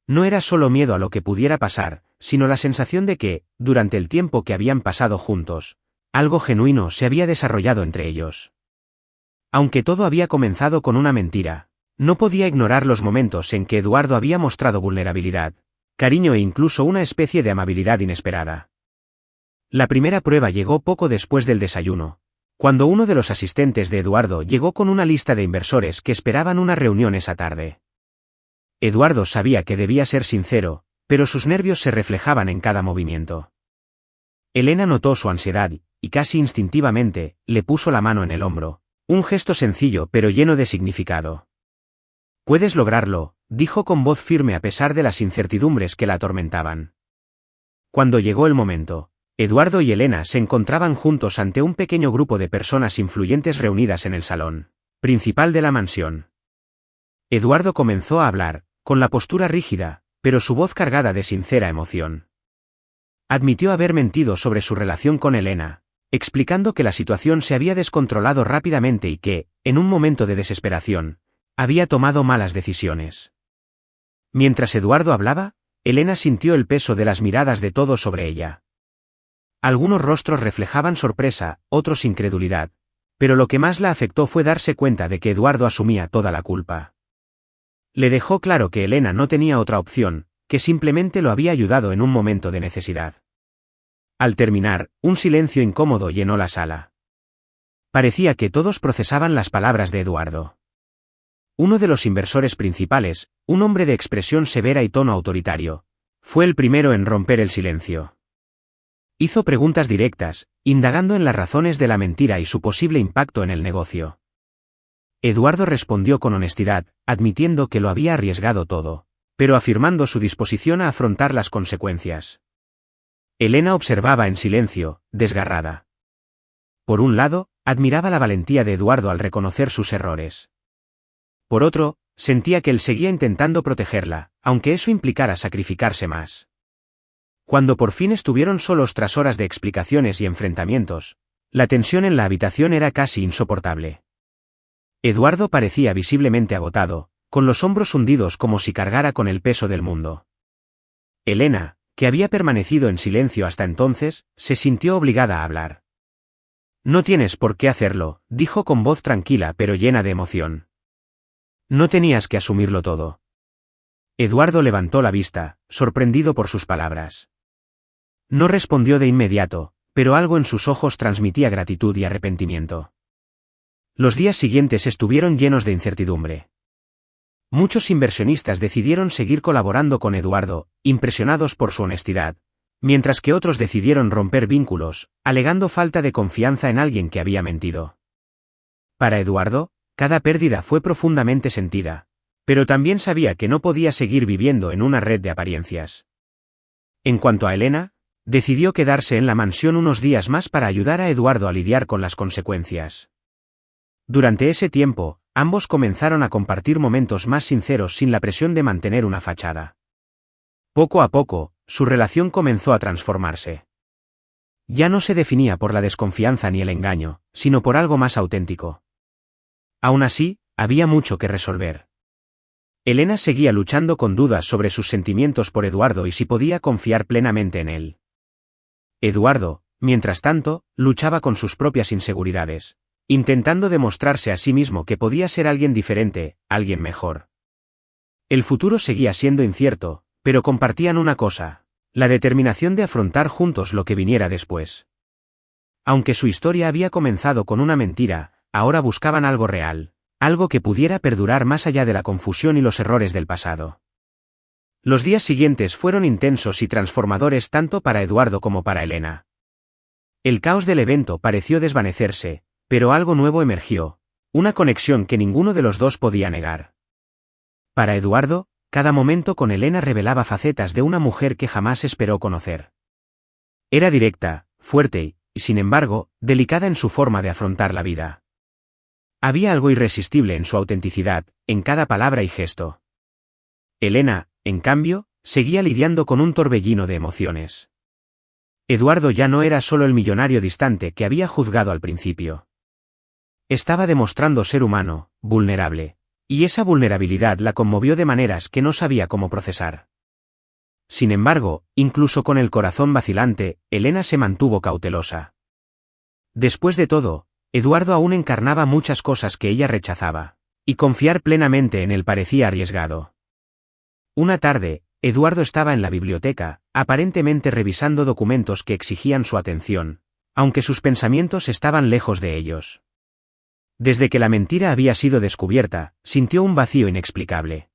No era solo miedo a lo que pudiera pasar, sino la sensación de que, durante el tiempo que habían pasado juntos, algo genuino se había desarrollado entre ellos. Aunque todo había comenzado con una mentira, no podía ignorar los momentos en que Eduardo había mostrado vulnerabilidad, cariño e incluso una especie de amabilidad inesperada. La primera prueba llegó poco después del desayuno, cuando uno de los asistentes de Eduardo llegó con una lista de inversores que esperaban una reunión esa tarde. Eduardo sabía que debía ser sincero, pero sus nervios se reflejaban en cada movimiento. Elena notó su ansiedad, y casi instintivamente, le puso la mano en el hombro, un gesto sencillo pero lleno de significado. «Puedes lograrlo», dijo con voz firme a pesar de las incertidumbres que la atormentaban. Cuando llegó el momento, Eduardo y Elena se encontraban juntos ante un pequeño grupo de personas influyentes reunidas en el salón principal de la mansión. Eduardo comenzó a hablar, con la postura rígida, pero su voz cargada de sincera emoción. Admitió haber mentido sobre su relación con Elena, explicando que la situación se había descontrolado rápidamente y que, en un momento de desesperación, había tomado malas decisiones. Mientras Eduardo hablaba, Elena sintió el peso de las miradas de todos sobre ella. Algunos rostros reflejaban sorpresa, otros incredulidad, pero lo que más la afectó fue darse cuenta de que Eduardo asumía toda la culpa. Le dejó claro que Elena no tenía otra opción, que simplemente lo había ayudado en un momento de necesidad. Al terminar, un silencio incómodo llenó la sala. Parecía que todos procesaban las palabras de Eduardo. Uno de los inversores principales, un hombre de expresión severa y tono autoritario, fue el primero en romper el silencio. Hizo preguntas directas, indagando en las razones de la mentira y su posible impacto en el negocio. Eduardo respondió con honestidad, admitiendo que lo había arriesgado todo, pero afirmando su disposición a afrontar las consecuencias. Elena observaba en silencio, desgarrada. Por un lado, admiraba la valentía de Eduardo al reconocer sus errores. Por otro, sentía que él seguía intentando protegerla, aunque eso implicara sacrificarse más. Cuando por fin estuvieron solos tras horas de explicaciones y enfrentamientos, la tensión en la habitación era casi insoportable. Eduardo parecía visiblemente agotado, con los hombros hundidos como si cargara con el peso del mundo. Elena, que había permanecido en silencio hasta entonces, se sintió obligada a hablar. «No tienes por qué hacerlo», dijo con voz tranquila pero llena de emoción. «No tenías que asumirlo todo». Eduardo levantó la vista, sorprendido por sus palabras. No respondió de inmediato, pero algo en sus ojos transmitía gratitud y arrepentimiento. Los días siguientes estuvieron llenos de incertidumbre. Muchos inversionistas decidieron seguir colaborando con Eduardo, impresionados por su honestidad, mientras que otros decidieron romper vínculos, alegando falta de confianza en alguien que había mentido. Para Eduardo, cada pérdida fue profundamente sentida, pero también sabía que no podía seguir viviendo en una red de apariencias. En cuanto a Elena, decidió quedarse en la mansión unos días más para ayudar a Eduardo a lidiar con las consecuencias. Durante ese tiempo, ambos comenzaron a compartir momentos más sinceros sin la presión de mantener una fachada. Poco a poco, su relación comenzó a transformarse. Ya no se definía por la desconfianza ni el engaño, sino por algo más auténtico. Aún así, había mucho que resolver. Elena seguía luchando con dudas sobre sus sentimientos por Eduardo y si podía confiar plenamente en él. Eduardo, mientras tanto, luchaba con sus propias inseguridades, intentando demostrarse a sí mismo que podía ser alguien diferente, alguien mejor. El futuro seguía siendo incierto, pero compartían una cosa: la determinación de afrontar juntos lo que viniera después. Aunque su historia había comenzado con una mentira, ahora buscaban algo real, algo que pudiera perdurar más allá de la confusión y los errores del pasado. Los días siguientes fueron intensos y transformadores tanto para Eduardo como para Elena. El caos del evento pareció desvanecerse, pero algo nuevo emergió, una conexión que ninguno de los dos podía negar. Para Eduardo, cada momento con Elena revelaba facetas de una mujer que jamás esperó conocer. Era directa, fuerte y, sin embargo, delicada en su forma de afrontar la vida. Había algo irresistible en su autenticidad, en cada palabra y gesto. Elena, en cambio, seguía lidiando con un torbellino de emociones. Eduardo ya no era solo el millonario distante que había juzgado al principio. Estaba demostrando ser humano, vulnerable, y esa vulnerabilidad la conmovió de maneras que no sabía cómo procesar. Sin embargo, incluso con el corazón vacilante, Elena se mantuvo cautelosa. Después de todo, Eduardo aún encarnaba muchas cosas que ella rechazaba, y confiar plenamente en él parecía arriesgado. Una tarde, Eduardo estaba en la biblioteca, aparentemente revisando documentos que exigían su atención, aunque sus pensamientos estaban lejos de ellos. Desde que la mentira había sido descubierta, sintió un vacío inexplicable.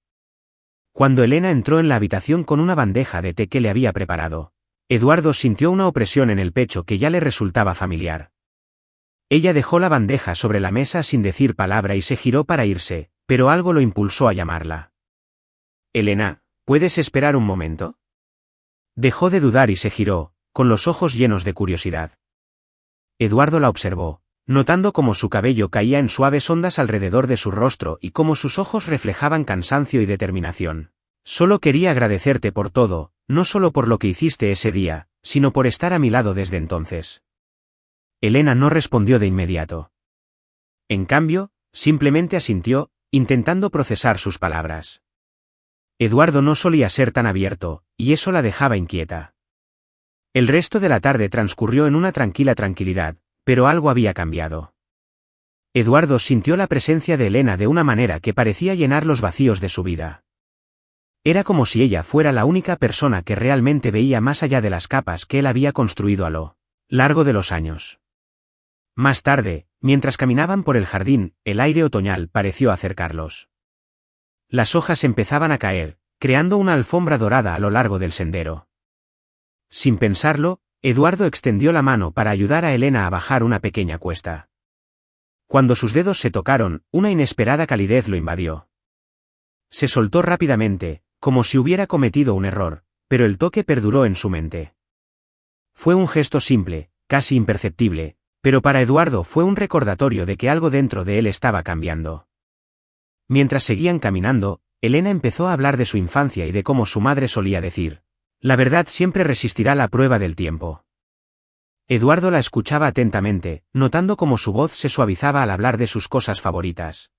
Cuando Elena entró en la habitación con una bandeja de té que le había preparado, Eduardo sintió una opresión en el pecho que ya le resultaba familiar. Ella dejó la bandeja sobre la mesa sin decir palabra y se giró para irse, pero algo lo impulsó a llamarla. «Elena, ¿puedes esperar un momento?» Dejó de dudar y se giró, con los ojos llenos de curiosidad. Eduardo la observó, notando cómo su cabello caía en suaves ondas alrededor de su rostro y cómo sus ojos reflejaban cansancio y determinación. «Solo quería agradecerte por todo, no solo por lo que hiciste ese día, sino por estar a mi lado desde entonces». Elena no respondió de inmediato. En cambio, simplemente asintió, intentando procesar sus palabras. Eduardo no solía ser tan abierto, y eso la dejaba inquieta. El resto de la tarde transcurrió en una tranquila tranquilidad, pero algo había cambiado. Eduardo sintió la presencia de Elena de una manera que parecía llenar los vacíos de su vida. Era como si ella fuera la única persona que realmente veía más allá de las capas que él había construido a lo largo de los años. Más tarde, mientras caminaban por el jardín, el aire otoñal pareció acercarlos. Las hojas empezaban a caer, creando una alfombra dorada a lo largo del sendero. Sin pensarlo, Eduardo extendió la mano para ayudar a Elena a bajar una pequeña cuesta. Cuando sus dedos se tocaron, una inesperada calidez lo invadió. Se soltó rápidamente, como si hubiera cometido un error, pero el toque perduró en su mente. Fue un gesto simple, casi imperceptible, pero para Eduardo fue un recordatorio de que algo dentro de él estaba cambiando. Mientras seguían caminando, Elena empezó a hablar de su infancia y de cómo su madre solía decir: «La verdad siempre resistirá la prueba del tiempo». Eduardo la escuchaba atentamente, notando cómo su voz se suavizaba al hablar de sus cosas favoritas.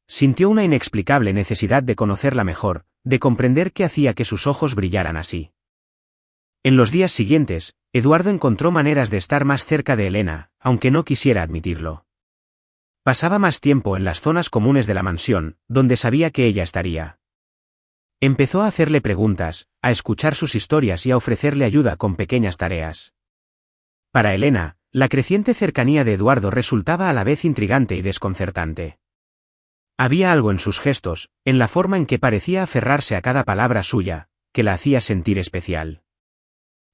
Sintió una inexplicable necesidad de conocerla mejor, de comprender qué hacía que sus ojos brillaran así. En los días siguientes, Eduardo encontró maneras de estar más cerca de Elena, aunque no quisiera admitirlo. Pasaba más tiempo en las zonas comunes de la mansión, donde sabía que ella estaría. Empezó a hacerle preguntas, a escuchar sus historias y a ofrecerle ayuda con pequeñas tareas. Para Elena, la creciente cercanía de Eduardo resultaba a la vez intrigante y desconcertante. Había algo en sus gestos, en la forma en que parecía aferrarse a cada palabra suya, que la hacía sentir especial.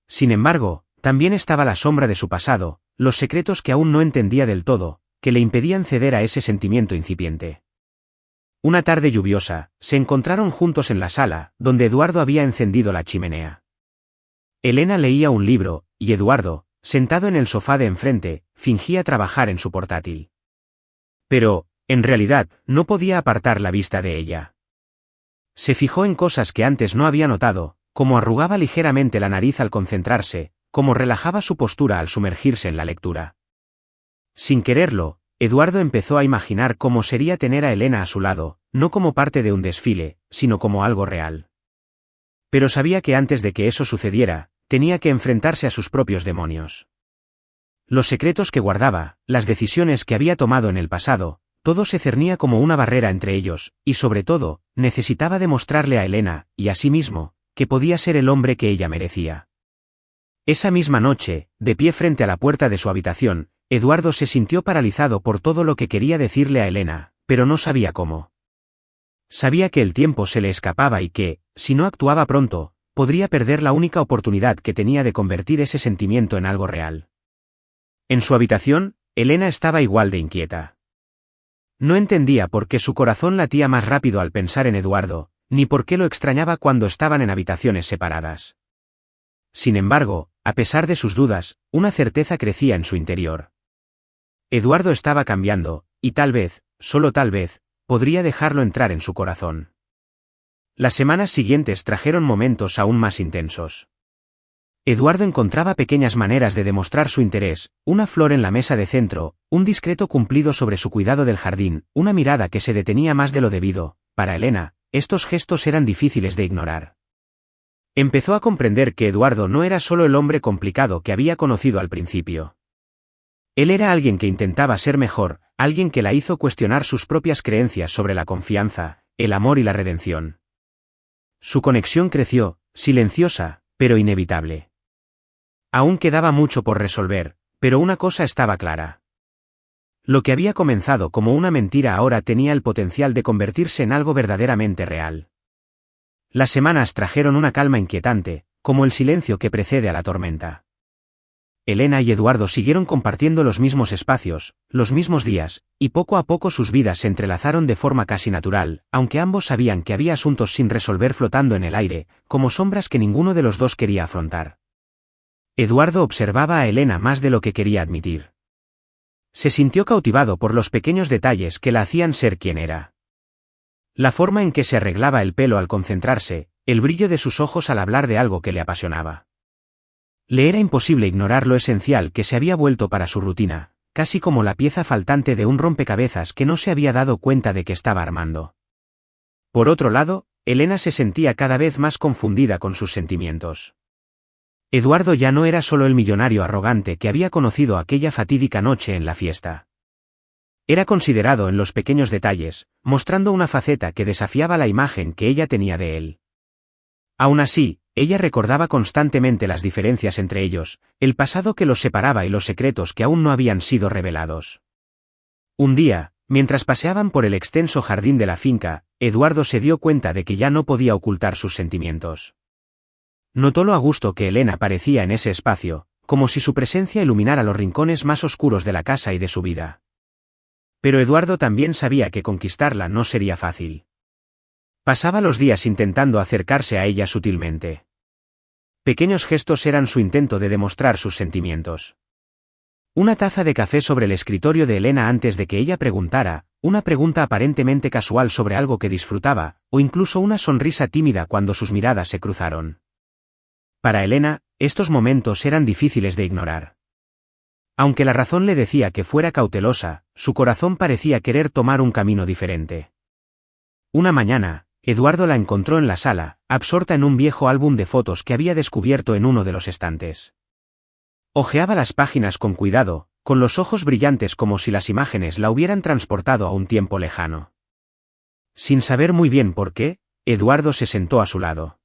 Sin embargo, también estaba la sombra de su pasado, los secretos que aún no entendía del todo, que le impedían ceder a ese sentimiento incipiente. Una tarde lluviosa, se encontraron juntos en la sala, donde Eduardo había encendido la chimenea. Elena leía un libro, y Eduardo, sentado en el sofá de enfrente, fingía trabajar en su portátil. Pero, en realidad, no podía apartar la vista de ella. Se fijó en cosas que antes no había notado, como arrugaba ligeramente la nariz al concentrarse, como relajaba su postura al sumergirse en la lectura. Sin quererlo, Eduardo empezó a imaginar cómo sería tener a Elena a su lado, no como parte de un desfile, sino como algo real. Pero sabía que antes de que eso sucediera, tenía que enfrentarse a sus propios demonios. Los secretos que guardaba, las decisiones que había tomado en el pasado, todo se cernía como una barrera entre ellos, y sobre todo, necesitaba demostrarle a Elena, y a sí mismo, que podía ser el hombre que ella merecía. Esa misma noche, de pie frente a la puerta de su habitación, Eduardo se sintió paralizado por todo lo que quería decirle a Elena, pero no sabía cómo. Sabía que el tiempo se le escapaba y que, si no actuaba pronto, podría perder la única oportunidad que tenía de convertir ese sentimiento en algo real. En su habitación, Elena estaba igual de inquieta. No entendía por qué su corazón latía más rápido al pensar en Eduardo, ni por qué lo extrañaba cuando estaban en habitaciones separadas. Sin embargo, a pesar de sus dudas, una certeza crecía en su interior. Eduardo estaba cambiando, y tal vez, solo tal vez, podría dejarlo entrar en su corazón. Las semanas siguientes trajeron momentos aún más intensos. Eduardo encontraba pequeñas maneras de demostrar su interés, una flor en la mesa de centro, un discreto cumplido sobre su cuidado del jardín, una mirada que se detenía más de lo debido. Para Elena, estos gestos eran difíciles de ignorar. Empezó a comprender que Eduardo no era solo el hombre complicado que había conocido al principio. Él era alguien que intentaba ser mejor, alguien que la hizo cuestionar sus propias creencias sobre la confianza, el amor y la redención. Su conexión creció, silenciosa, pero inevitable. Aún quedaba mucho por resolver, pero una cosa estaba clara. Lo que había comenzado como una mentira ahora tenía el potencial de convertirse en algo verdaderamente real. Las semanas trajeron una calma inquietante, como el silencio que precede a la tormenta. Elena y Eduardo siguieron compartiendo los mismos espacios, los mismos días, y poco a poco sus vidas se entrelazaron de forma casi natural, aunque ambos sabían que había asuntos sin resolver flotando en el aire, como sombras que ninguno de los dos quería afrontar. Eduardo observaba a Elena más de lo que quería admitir. Se sintió cautivado por los pequeños detalles que la hacían ser quien era. La forma en que se arreglaba el pelo al concentrarse, el brillo de sus ojos al hablar de algo que le apasionaba. Le era imposible ignorar lo esencial que se había vuelto para su rutina, casi como la pieza faltante de un rompecabezas que no se había dado cuenta de que estaba armando. Por otro lado, Elena se sentía cada vez más confundida con sus sentimientos. Eduardo ya no era solo el millonario arrogante que había conocido aquella fatídica noche en la fiesta. Era considerado en los pequeños detalles, mostrando una faceta que desafiaba la imagen que ella tenía de él. Aún así, ella recordaba constantemente las diferencias entre ellos, el pasado que los separaba y los secretos que aún no habían sido revelados. Un día, mientras paseaban por el extenso jardín de la finca, Eduardo se dio cuenta de que ya no podía ocultar sus sentimientos. Notó lo a gusto que Elena parecía en ese espacio, como si su presencia iluminara los rincones más oscuros de la casa y de su vida. Pero Eduardo también sabía que conquistarla no sería fácil. Pasaba los días intentando acercarse a ella sutilmente. Pequeños gestos eran su intento de demostrar sus sentimientos. Una taza de café sobre el escritorio de Elena antes de que ella preguntara, una pregunta aparentemente casual sobre algo que disfrutaba, o incluso una sonrisa tímida cuando sus miradas se cruzaron. Para Elena, estos momentos eran difíciles de ignorar. Aunque la razón le decía que fuera cautelosa, su corazón parecía querer tomar un camino diferente. Una mañana, Eduardo la encontró en la sala, absorta en un viejo álbum de fotos que había descubierto en uno de los estantes. Hojeaba las páginas con cuidado, con los ojos brillantes como si las imágenes la hubieran transportado a un tiempo lejano. Sin saber muy bien por qué, Eduardo se sentó a su lado.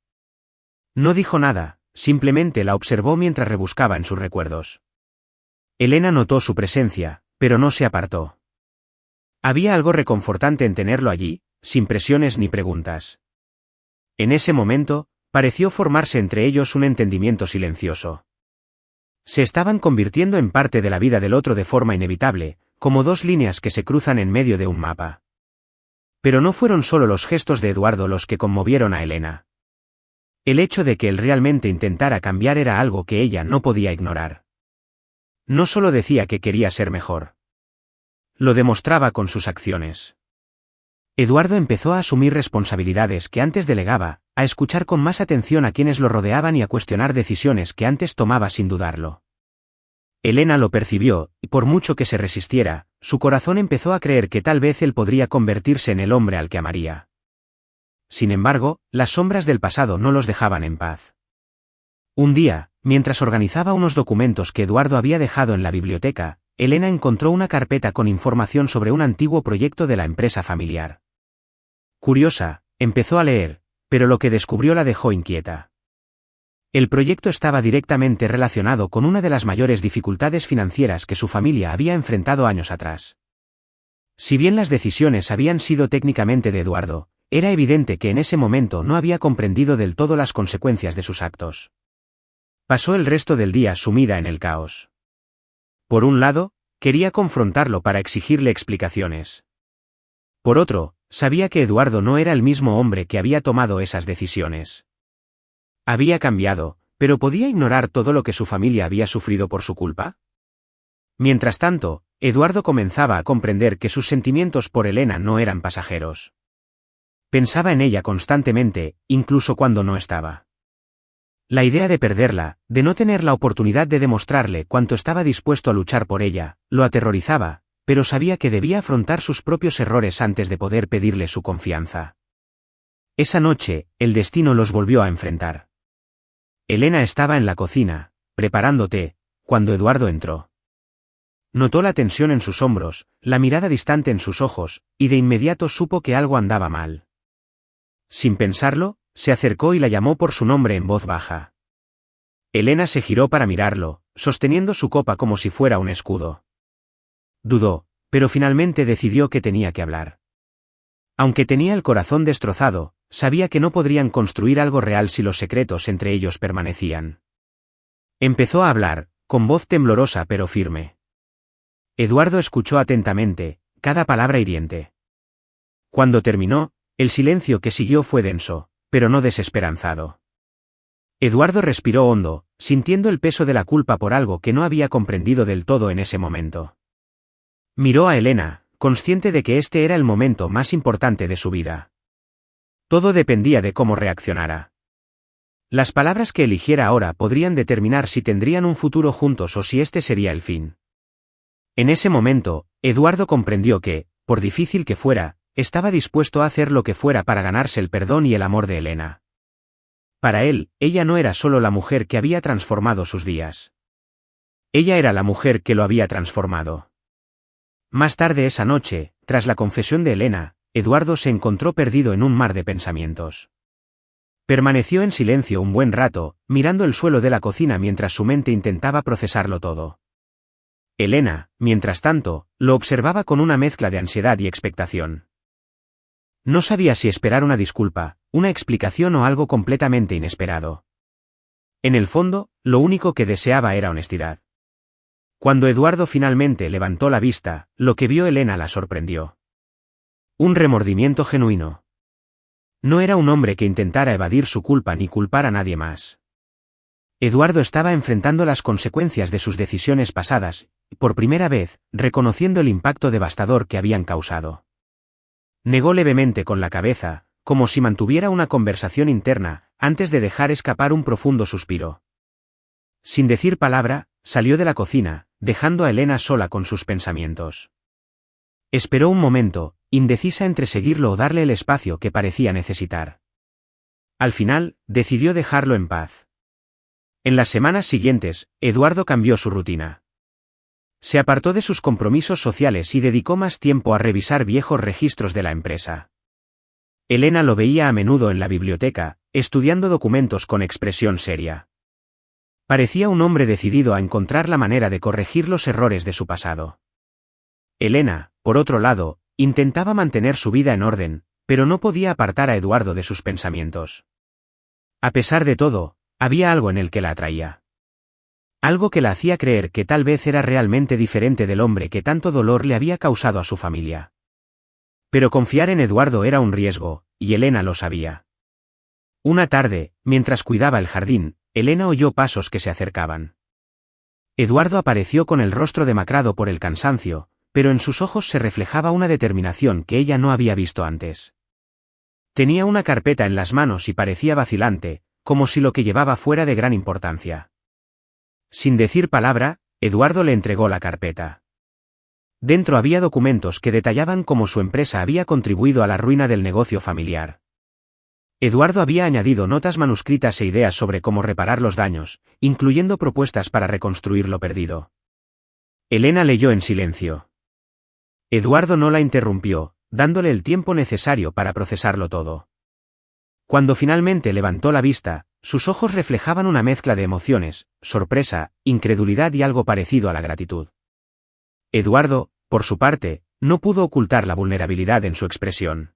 No dijo nada, simplemente la observó mientras rebuscaba en sus recuerdos. Elena notó su presencia, pero no se apartó. Había algo reconfortante en tenerlo allí, sin presiones ni preguntas. En ese momento, pareció formarse entre ellos un entendimiento silencioso. Se estaban convirtiendo en parte de la vida del otro de forma inevitable, como dos líneas que se cruzan en medio de un mapa. Pero no fueron solo los gestos de Eduardo los que conmovieron a Elena. El hecho de que él realmente intentara cambiar era algo que ella no podía ignorar. No solo decía que quería ser mejor. Lo demostraba con sus acciones. Eduardo empezó a asumir responsabilidades que antes delegaba, a escuchar con más atención a quienes lo rodeaban y a cuestionar decisiones que antes tomaba sin dudarlo. Elena lo percibió, y por mucho que se resistiera, su corazón empezó a creer que tal vez él podría convertirse en el hombre al que amaría. Sin embargo, las sombras del pasado no los dejaban en paz. Un día, mientras organizaba unos documentos que Eduardo había dejado en la biblioteca, Elena encontró una carpeta con información sobre un antiguo proyecto de la empresa familiar. Curiosa, empezó a leer, pero lo que descubrió la dejó inquieta. El proyecto estaba directamente relacionado con una de las mayores dificultades financieras que su familia había enfrentado años atrás. Si bien las decisiones habían sido técnicamente de Eduardo, era evidente que en ese momento no había comprendido del todo las consecuencias de sus actos. Pasó el resto del día sumida en el caos. Por un lado, quería confrontarlo para exigirle explicaciones. Por otro, sabía que Eduardo no era el mismo hombre que había tomado esas decisiones. Había cambiado, pero ¿podía ignorar todo lo que su familia había sufrido por su culpa? Mientras tanto, Eduardo comenzaba a comprender que sus sentimientos por Elena no eran pasajeros. Pensaba en ella constantemente, incluso cuando no estaba. La idea de perderla, de no tener la oportunidad de demostrarle cuánto estaba dispuesto a luchar por ella, lo aterrorizaba, pero sabía que debía afrontar sus propios errores antes de poder pedirle su confianza. Esa noche, el destino los volvió a enfrentar. Elena estaba en la cocina, preparando té, cuando Eduardo entró. Notó la tensión en sus hombros, la mirada distante en sus ojos, y de inmediato supo que algo andaba mal. Sin pensarlo, se acercó y la llamó por su nombre en voz baja. Elena se giró para mirarlo, sosteniendo su copa como si fuera un escudo. Dudó, pero finalmente decidió que tenía que hablar. Aunque tenía el corazón destrozado, sabía que no podrían construir algo real si los secretos entre ellos permanecían. Empezó a hablar, con voz temblorosa pero firme. Eduardo escuchó atentamente, cada palabra hiriente. Cuando terminó, el silencio que siguió fue denso, pero no desesperanzado. Eduardo respiró hondo, sintiendo el peso de la culpa por algo que no había comprendido del todo en ese momento. Miró a Elena, consciente de que este era el momento más importante de su vida. Todo dependía de cómo reaccionara. Las palabras que eligiera ahora podrían determinar si tendrían un futuro juntos o si este sería el fin. En ese momento, Eduardo comprendió que, por difícil que fuera, estaba dispuesto a hacer lo que fuera para ganarse el perdón y el amor de Elena. Para él, ella no era solo la mujer que había transformado sus días. Ella era la mujer que lo había transformado. Más tarde esa noche, tras la confesión de Elena, Eduardo se encontró perdido en un mar de pensamientos. Permaneció en silencio un buen rato, mirando el suelo de la cocina mientras su mente intentaba procesarlo todo. Elena, mientras tanto, lo observaba con una mezcla de ansiedad y expectación. No sabía si esperar una disculpa, una explicación o algo completamente inesperado. En el fondo, lo único que deseaba era honestidad. Cuando Eduardo finalmente levantó la vista, lo que vio Elena la sorprendió. Un remordimiento genuino. No era un hombre que intentara evadir su culpa ni culpar a nadie más. Eduardo estaba enfrentando las consecuencias de sus decisiones pasadas, y por primera vez, reconociendo el impacto devastador que habían causado. Negó levemente con la cabeza, como si mantuviera una conversación interna, antes de dejar escapar un profundo suspiro. Sin decir palabra, salió de la cocina, dejando a Elena sola con sus pensamientos. Esperó un momento, indecisa entre seguirlo o darle el espacio que parecía necesitar. Al final, decidió dejarlo en paz. En las semanas siguientes, Eduardo cambió su rutina. Se apartó de sus compromisos sociales y dedicó más tiempo a revisar viejos registros de la empresa. Elena lo veía a menudo en la biblioteca, estudiando documentos con expresión seria. Parecía un hombre decidido a encontrar la manera de corregir los errores de su pasado. Elena, por otro lado, intentaba mantener su vida en orden, pero no podía apartar a Eduardo de sus pensamientos. A pesar de todo, había algo en el que la atraía. Algo que la hacía creer que tal vez era realmente diferente del hombre que tanto dolor le había causado a su familia. Pero confiar en Eduardo era un riesgo, y Elena lo sabía. Una tarde, mientras cuidaba el jardín, Elena oyó pasos que se acercaban. Eduardo apareció con el rostro demacrado por el cansancio, pero en sus ojos se reflejaba una determinación que ella no había visto antes. Tenía una carpeta en las manos y parecía vacilante, como si lo que llevaba fuera de gran importancia. Sin decir palabra, Eduardo le entregó la carpeta. Dentro había documentos que detallaban cómo su empresa había contribuido a la ruina del negocio familiar. Eduardo había añadido notas manuscritas e ideas sobre cómo reparar los daños, incluyendo propuestas para reconstruir lo perdido. Elena leyó en silencio. Eduardo no la interrumpió, dándole el tiempo necesario para procesarlo todo. Cuando finalmente levantó la vista, sus ojos reflejaban una mezcla de emociones, sorpresa, incredulidad y algo parecido a la gratitud. Eduardo, por su parte, no pudo ocultar la vulnerabilidad en su expresión.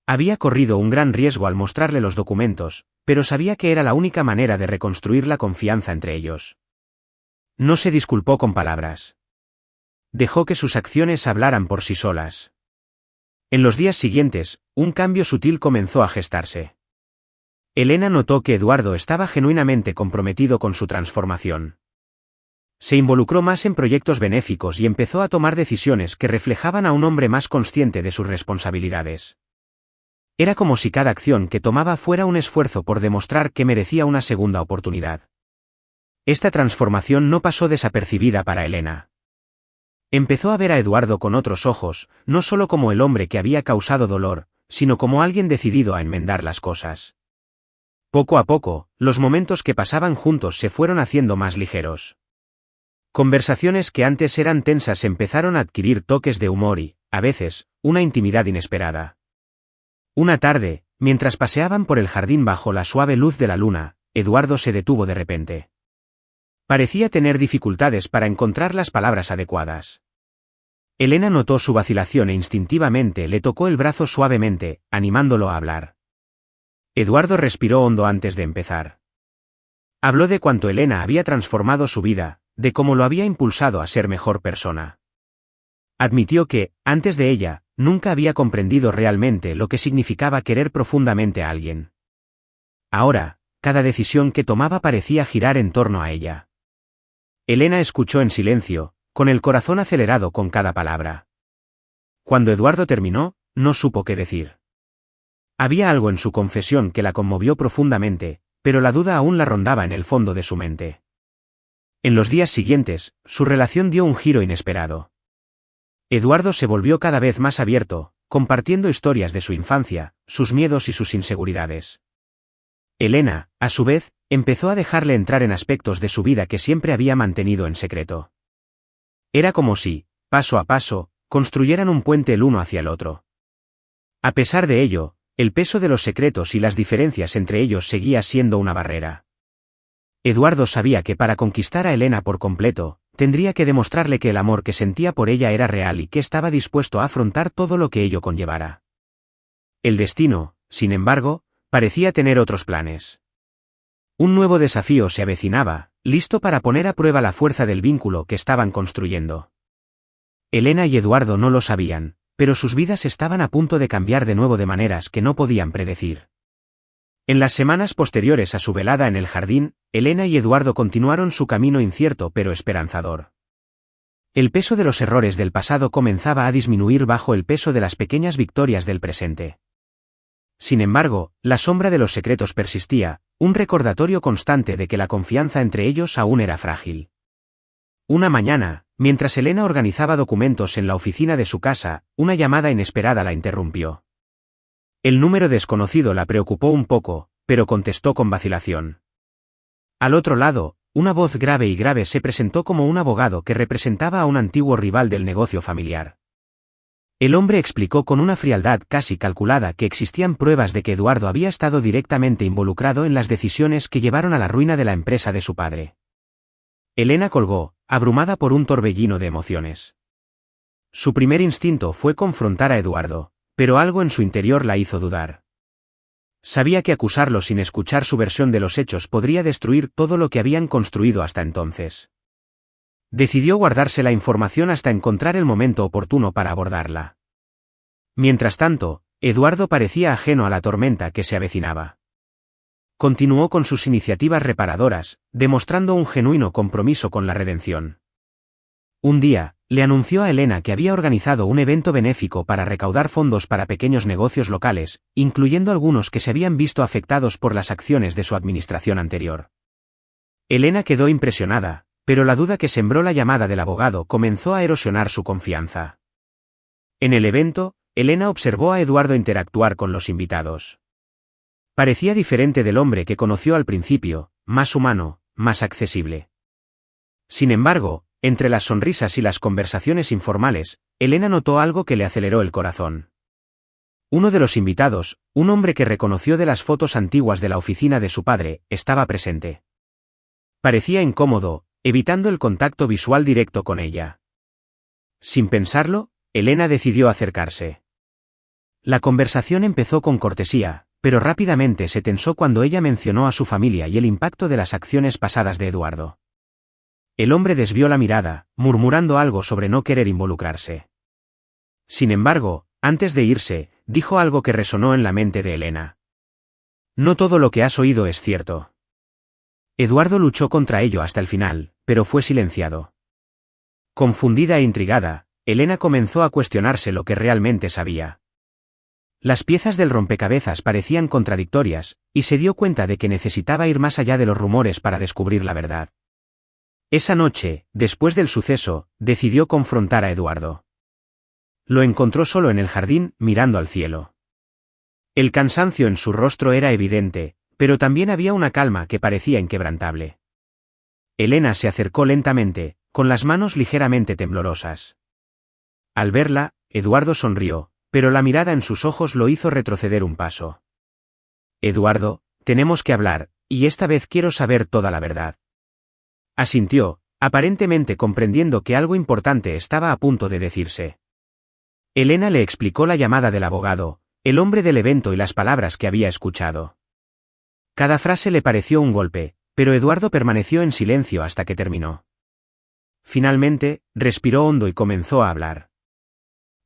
Había corrido un gran riesgo al mostrarle los documentos, pero sabía que era la única manera de reconstruir la confianza entre ellos. No se disculpó con palabras. Dejó que sus acciones hablaran por sí solas. En los días siguientes, un cambio sutil comenzó a gestarse. Elena notó que Eduardo estaba genuinamente comprometido con su transformación. Se involucró más en proyectos benéficos y empezó a tomar decisiones que reflejaban a un hombre más consciente de sus responsabilidades. Era como si cada acción que tomaba fuera un esfuerzo por demostrar que merecía una segunda oportunidad. Esta transformación no pasó desapercibida para Elena. Empezó a ver a Eduardo con otros ojos, no solo como el hombre que había causado dolor, sino como alguien decidido a enmendar las cosas. Poco a poco, los momentos que pasaban juntos se fueron haciendo más ligeros. Conversaciones que antes eran tensas empezaron a adquirir toques de humor y, a veces, una intimidad inesperada. Una tarde, mientras paseaban por el jardín bajo la suave luz de la luna, Eduardo se detuvo de repente. Parecía tener dificultades para encontrar las palabras adecuadas. Elena notó su vacilación e instintivamente le tocó el brazo suavemente, animándolo a hablar. Eduardo respiró hondo antes de empezar. Habló de cuánto Elena había transformado su vida, de cómo lo había impulsado a ser mejor persona. Admitió que, antes de ella, nunca había comprendido realmente lo que significaba querer profundamente a alguien. Ahora, cada decisión que tomaba parecía girar en torno a ella. Elena escuchó en silencio, con el corazón acelerado con cada palabra. Cuando Eduardo terminó, no supo qué decir. Había algo en su confesión que la conmovió profundamente, pero la duda aún la rondaba en el fondo de su mente. En los días siguientes, su relación dio un giro inesperado. Eduardo se volvió cada vez más abierto, compartiendo historias de su infancia, sus miedos y sus inseguridades. Elena, a su vez, empezó a dejarle entrar en aspectos de su vida que siempre había mantenido en secreto. Era como si, paso a paso, construyeran un puente el uno hacia el otro. A pesar de ello, el peso de los secretos y las diferencias entre ellos seguía siendo una barrera. Eduardo sabía que para conquistar a Elena por completo, tendría que demostrarle que el amor que sentía por ella era real y que estaba dispuesto a afrontar todo lo que ello conllevara. El destino, sin embargo, parecía tener otros planes. Un nuevo desafío se avecinaba, listo para poner a prueba la fuerza del vínculo que estaban construyendo. Elena y Eduardo no lo sabían, pero sus vidas estaban a punto de cambiar de nuevo de maneras que no podían predecir. En las semanas posteriores a su velada en el jardín, Elena y Eduardo continuaron su camino incierto pero esperanzador. El peso de los errores del pasado comenzaba a disminuir bajo el peso de las pequeñas victorias del presente. Sin embargo, la sombra de los secretos persistía, un recordatorio constante de que la confianza entre ellos aún era frágil. Una mañana, mientras Elena organizaba documentos en la oficina de su casa, una llamada inesperada la interrumpió. El número desconocido la preocupó un poco, pero contestó con vacilación. Al otro lado, una voz grave se presentó como un abogado que representaba a un antiguo rival del negocio familiar. El hombre explicó con una frialdad casi calculada que existían pruebas de que Eduardo había estado directamente involucrado en las decisiones que llevaron a la ruina de la empresa de su padre. Elena colgó, abrumada por un torbellino de emociones. Su primer instinto fue confrontar a Eduardo, pero algo en su interior la hizo dudar. Sabía que acusarlo sin escuchar su versión de los hechos podría destruir todo lo que habían construido hasta entonces. Decidió guardarse la información hasta encontrar el momento oportuno para abordarla. Mientras tanto, Eduardo parecía ajeno a la tormenta que se avecinaba. Continuó con sus iniciativas reparadoras, demostrando un genuino compromiso con la redención. Un día, le anunció a Elena que había organizado un evento benéfico para recaudar fondos para pequeños negocios locales, incluyendo algunos que se habían visto afectados por las acciones de su administración anterior. Elena quedó impresionada, pero la duda que sembró la llamada del abogado comenzó a erosionar su confianza. En el evento, Elena observó a Eduardo interactuar con los invitados. Parecía diferente del hombre que conoció al principio, más humano, más accesible. Sin embargo, entre las sonrisas y las conversaciones informales, Elena notó algo que le aceleró el corazón. Uno de los invitados, un hombre que reconoció de las fotos antiguas de la oficina de su padre, estaba presente. Parecía incómodo, evitando el contacto visual directo con ella. Sin pensarlo, Elena decidió acercarse. La conversación empezó con cortesía, pero rápidamente se tensó cuando ella mencionó a su familia y el impacto de las acciones pasadas de Eduardo. El hombre desvió la mirada, murmurando algo sobre no querer involucrarse. Sin embargo, antes de irse, dijo algo que resonó en la mente de Elena. No todo lo que has oído es cierto. Eduardo luchó contra ello hasta el final, pero fue silenciado. Confundida e intrigada, Elena comenzó a cuestionarse lo que realmente sabía. Las piezas del rompecabezas parecían contradictorias, y se dio cuenta de que necesitaba ir más allá de los rumores para descubrir la verdad. Esa noche, después del suceso, decidió confrontar a Eduardo. Lo encontró solo en el jardín, mirando al cielo. El cansancio en su rostro era evidente, pero también había una calma que parecía inquebrantable. Elena se acercó lentamente, con las manos ligeramente temblorosas. Al verla, Eduardo sonrió, pero la mirada en sus ojos lo hizo retroceder un paso. Eduardo, tenemos que hablar, y esta vez quiero saber toda la verdad. Asintió, aparentemente comprendiendo que algo importante estaba a punto de decirse. Elena le explicó la llamada del abogado, el hombre del evento y las palabras que había escuchado. Cada frase le pareció un golpe, pero Eduardo permaneció en silencio hasta que terminó. Finalmente, respiró hondo y comenzó a hablar.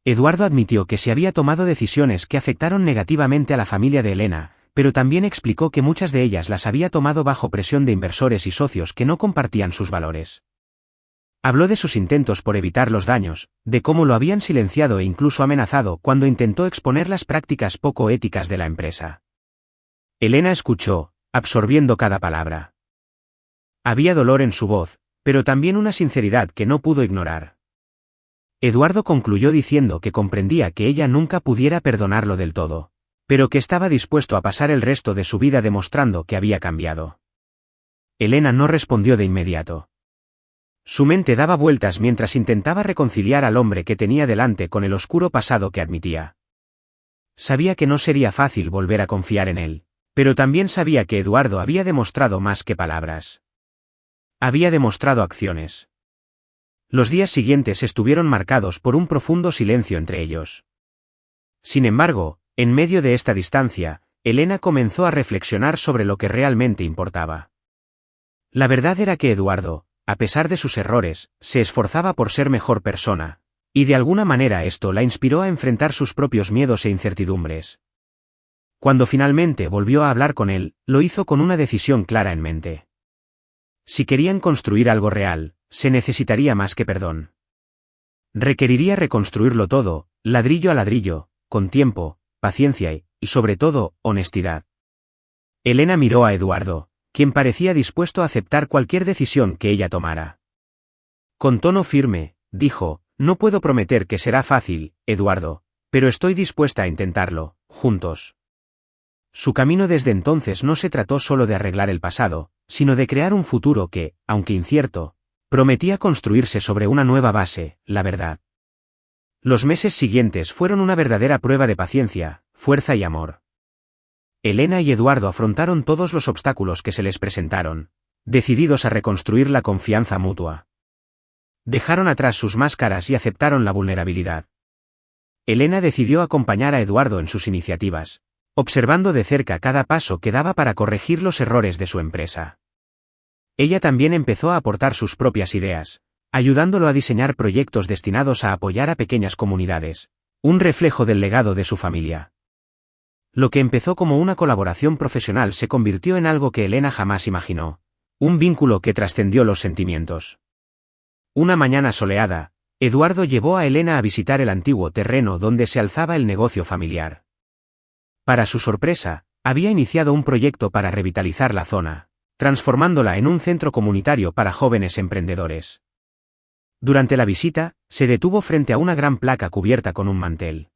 Eduardo admitió que se había tomado decisiones que afectaron negativamente a la familia de Elena, pero también explicó que muchas de ellas las había tomado bajo presión de inversores y socios que no compartían sus valores. Habló de sus intentos por evitar los daños, de cómo lo habían silenciado e incluso amenazado cuando intentó exponer las prácticas poco éticas de la empresa. Elena escuchó, absorbiendo cada palabra. Había dolor en su voz, pero también una sinceridad que no pudo ignorar. Eduardo concluyó diciendo que comprendía que ella nunca pudiera perdonarlo del todo, pero que estaba dispuesto a pasar el resto de su vida demostrando que había cambiado. Elena no respondió de inmediato. Su mente daba vueltas mientras intentaba reconciliar al hombre que tenía delante con el oscuro pasado que admitía. Sabía que no sería fácil volver a confiar en él, pero también sabía que Eduardo había demostrado más que palabras. Había demostrado acciones. Los días siguientes estuvieron marcados por un profundo silencio entre ellos. Sin embargo, en medio de esta distancia, Elena comenzó a reflexionar sobre lo que realmente importaba. La verdad era que Eduardo, a pesar de sus errores, se esforzaba por ser mejor persona, y de alguna manera esto la inspiró a enfrentar sus propios miedos e incertidumbres. Cuando finalmente volvió a hablar con él, lo hizo con una decisión clara en mente. Si querían construir algo real, se necesitaría más que perdón. Requeriría reconstruirlo todo, ladrillo a ladrillo, con tiempo, paciencia y, sobre todo, honestidad. Elena miró a Eduardo, quien parecía dispuesto a aceptar cualquier decisión que ella tomara. Con tono firme, dijo, no puedo prometer que será fácil, Eduardo, pero estoy dispuesta a intentarlo, juntos. Su camino desde entonces no se trató solo de arreglar el pasado, sino de crear un futuro que, aunque incierto, prometía construirse sobre una nueva base, la verdad. Los meses siguientes fueron una verdadera prueba de paciencia, fuerza y amor. Elena y Eduardo afrontaron todos los obstáculos que se les presentaron, decididos a reconstruir la confianza mutua. Dejaron atrás sus máscaras y aceptaron la vulnerabilidad. Elena decidió acompañar a Eduardo en sus iniciativas, observando de cerca cada paso que daba para corregir los errores de su empresa. Ella también empezó a aportar sus propias ideas, ayudándolo a diseñar proyectos destinados a apoyar a pequeñas comunidades, un reflejo del legado de su familia. Lo que empezó como una colaboración profesional se convirtió en algo que Elena jamás imaginó, un vínculo que trascendió los sentimientos. Una mañana soleada, Eduardo llevó a Elena a visitar el antiguo terreno donde se alzaba el negocio familiar. Para su sorpresa, había iniciado un proyecto para revitalizar la zona, transformándola en un centro comunitario para jóvenes emprendedores. Durante la visita, se detuvo frente a una gran placa cubierta con un mantel.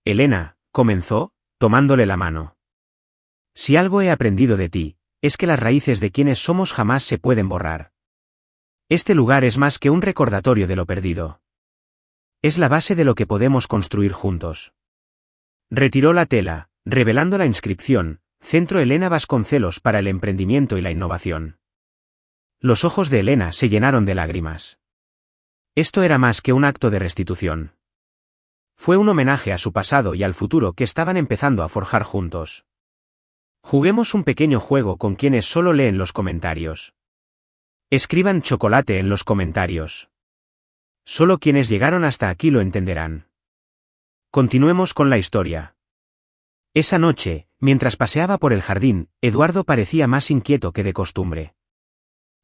Elena, comenzó, tomándole la mano. Si algo he aprendido de ti, es que las raíces de quienes somos jamás se pueden borrar. Este lugar es más que un recordatorio de lo perdido. Es la base de lo que podemos construir juntos. Retiró la tela, revelando la inscripción, Centro Elena Vasconcelos para el Emprendimiento y la Innovación. Los ojos de Elena se llenaron de lágrimas. Esto era más que un acto de restitución. Fue un homenaje a su pasado y al futuro que estaban empezando a forjar juntos. Juguemos un pequeño juego con quienes solo leen los comentarios. Escriban chocolate en los comentarios. Solo quienes llegaron hasta aquí lo entenderán. Continuemos con la historia. Esa noche, mientras paseaba por el jardín, Eduardo parecía más inquieto que de costumbre.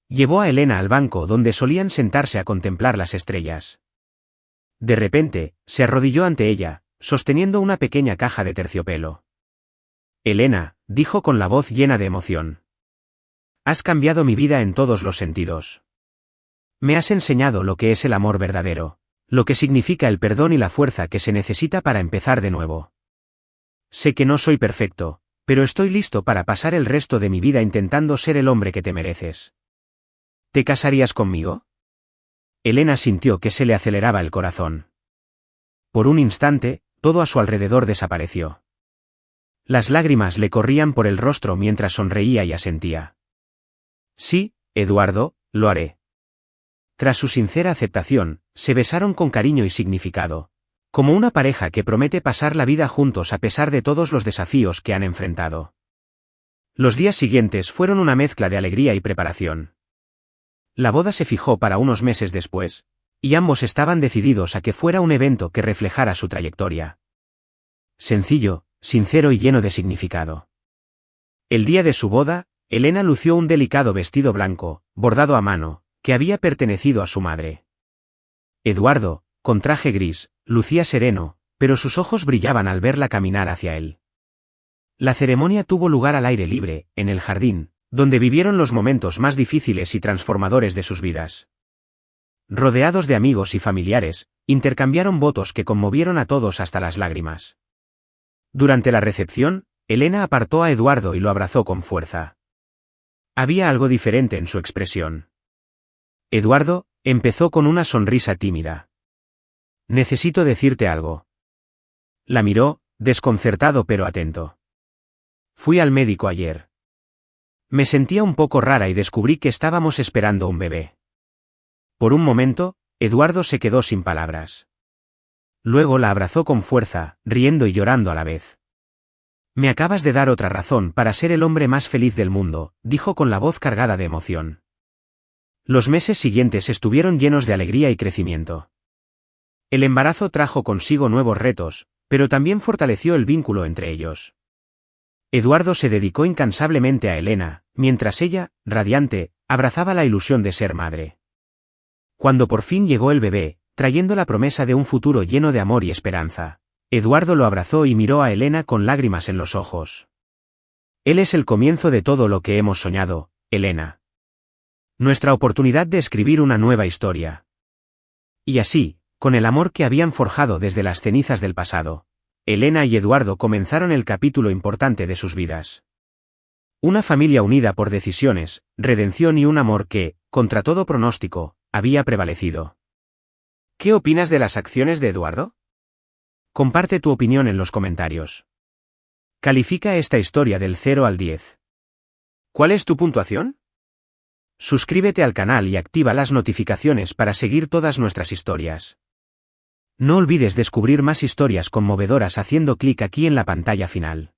Llevó a Elena al banco donde solían sentarse a contemplar las estrellas. De repente, se arrodilló ante ella, sosteniendo una pequeña caja de terciopelo. Elena, dijo con la voz llena de emoción. Has cambiado mi vida en todos los sentidos. Me has enseñado lo que es el amor verdadero, lo que significa el perdón y la fuerza que se necesita para empezar de nuevo. Sé que no soy perfecto, pero estoy listo para pasar el resto de mi vida intentando ser el hombre que te mereces. ¿Te casarías conmigo? Elena sintió que se le aceleraba el corazón. Por un instante, todo a su alrededor desapareció. Las lágrimas le corrían por el rostro mientras sonreía y asentía. Sí, Eduardo, lo haré. Tras su sincera aceptación, se besaron con cariño y significado, como una pareja que promete pasar la vida juntos a pesar de todos los desafíos que han enfrentado. Los días siguientes fueron una mezcla de alegría y preparación. La boda se fijó para unos meses después, y ambos estaban decididos a que fuera un evento que reflejara su trayectoria. Sencillo, sincero y lleno de significado. El día de su boda, Elena lució un delicado vestido blanco, bordado a mano, que había pertenecido a su madre. Eduardo, con traje gris, lucía sereno, pero sus ojos brillaban al verla caminar hacia él. La ceremonia tuvo lugar al aire libre, en el jardín, donde vivieron los momentos más difíciles y transformadores de sus vidas. Rodeados de amigos y familiares, intercambiaron votos que conmovieron a todos hasta las lágrimas. Durante la recepción, Elena apartó a Eduardo y lo abrazó con fuerza. Había algo diferente en su expresión. Eduardo, empezó con una sonrisa tímida. Necesito decirte algo. La miró, desconcertado pero atento. Fui al médico ayer. Me sentía un poco rara y descubrí que estábamos esperando un bebé. Por un momento, Eduardo se quedó sin palabras. Luego la abrazó con fuerza, riendo y llorando a la vez. Me acabas de dar otra razón para ser el hombre más feliz del mundo, dijo con la voz cargada de emoción. Los meses siguientes estuvieron llenos de alegría y crecimiento. El embarazo trajo consigo nuevos retos, pero también fortaleció el vínculo entre ellos. Eduardo se dedicó incansablemente a Elena, mientras ella, radiante, abrazaba la ilusión de ser madre. Cuando por fin llegó el bebé, trayendo la promesa de un futuro lleno de amor y esperanza, Eduardo lo abrazó y miró a Elena con lágrimas en los ojos. Él es el comienzo de todo lo que hemos soñado, Elena. Nuestra oportunidad de escribir una nueva historia. Y así, con el amor que habían forjado desde las cenizas del pasado, Elena y Eduardo comenzaron el capítulo importante de sus vidas. Una familia unida por decisiones, redención y un amor que, contra todo pronóstico, había prevalecido. ¿Qué opinas de las acciones de Eduardo? Comparte tu opinión en los comentarios. Califica esta historia del 0 al 10. ¿Cuál es tu puntuación? Suscríbete al canal y activa las notificaciones para seguir todas nuestras historias. No olvides descubrir más historias conmovedoras haciendo clic aquí en la pantalla final.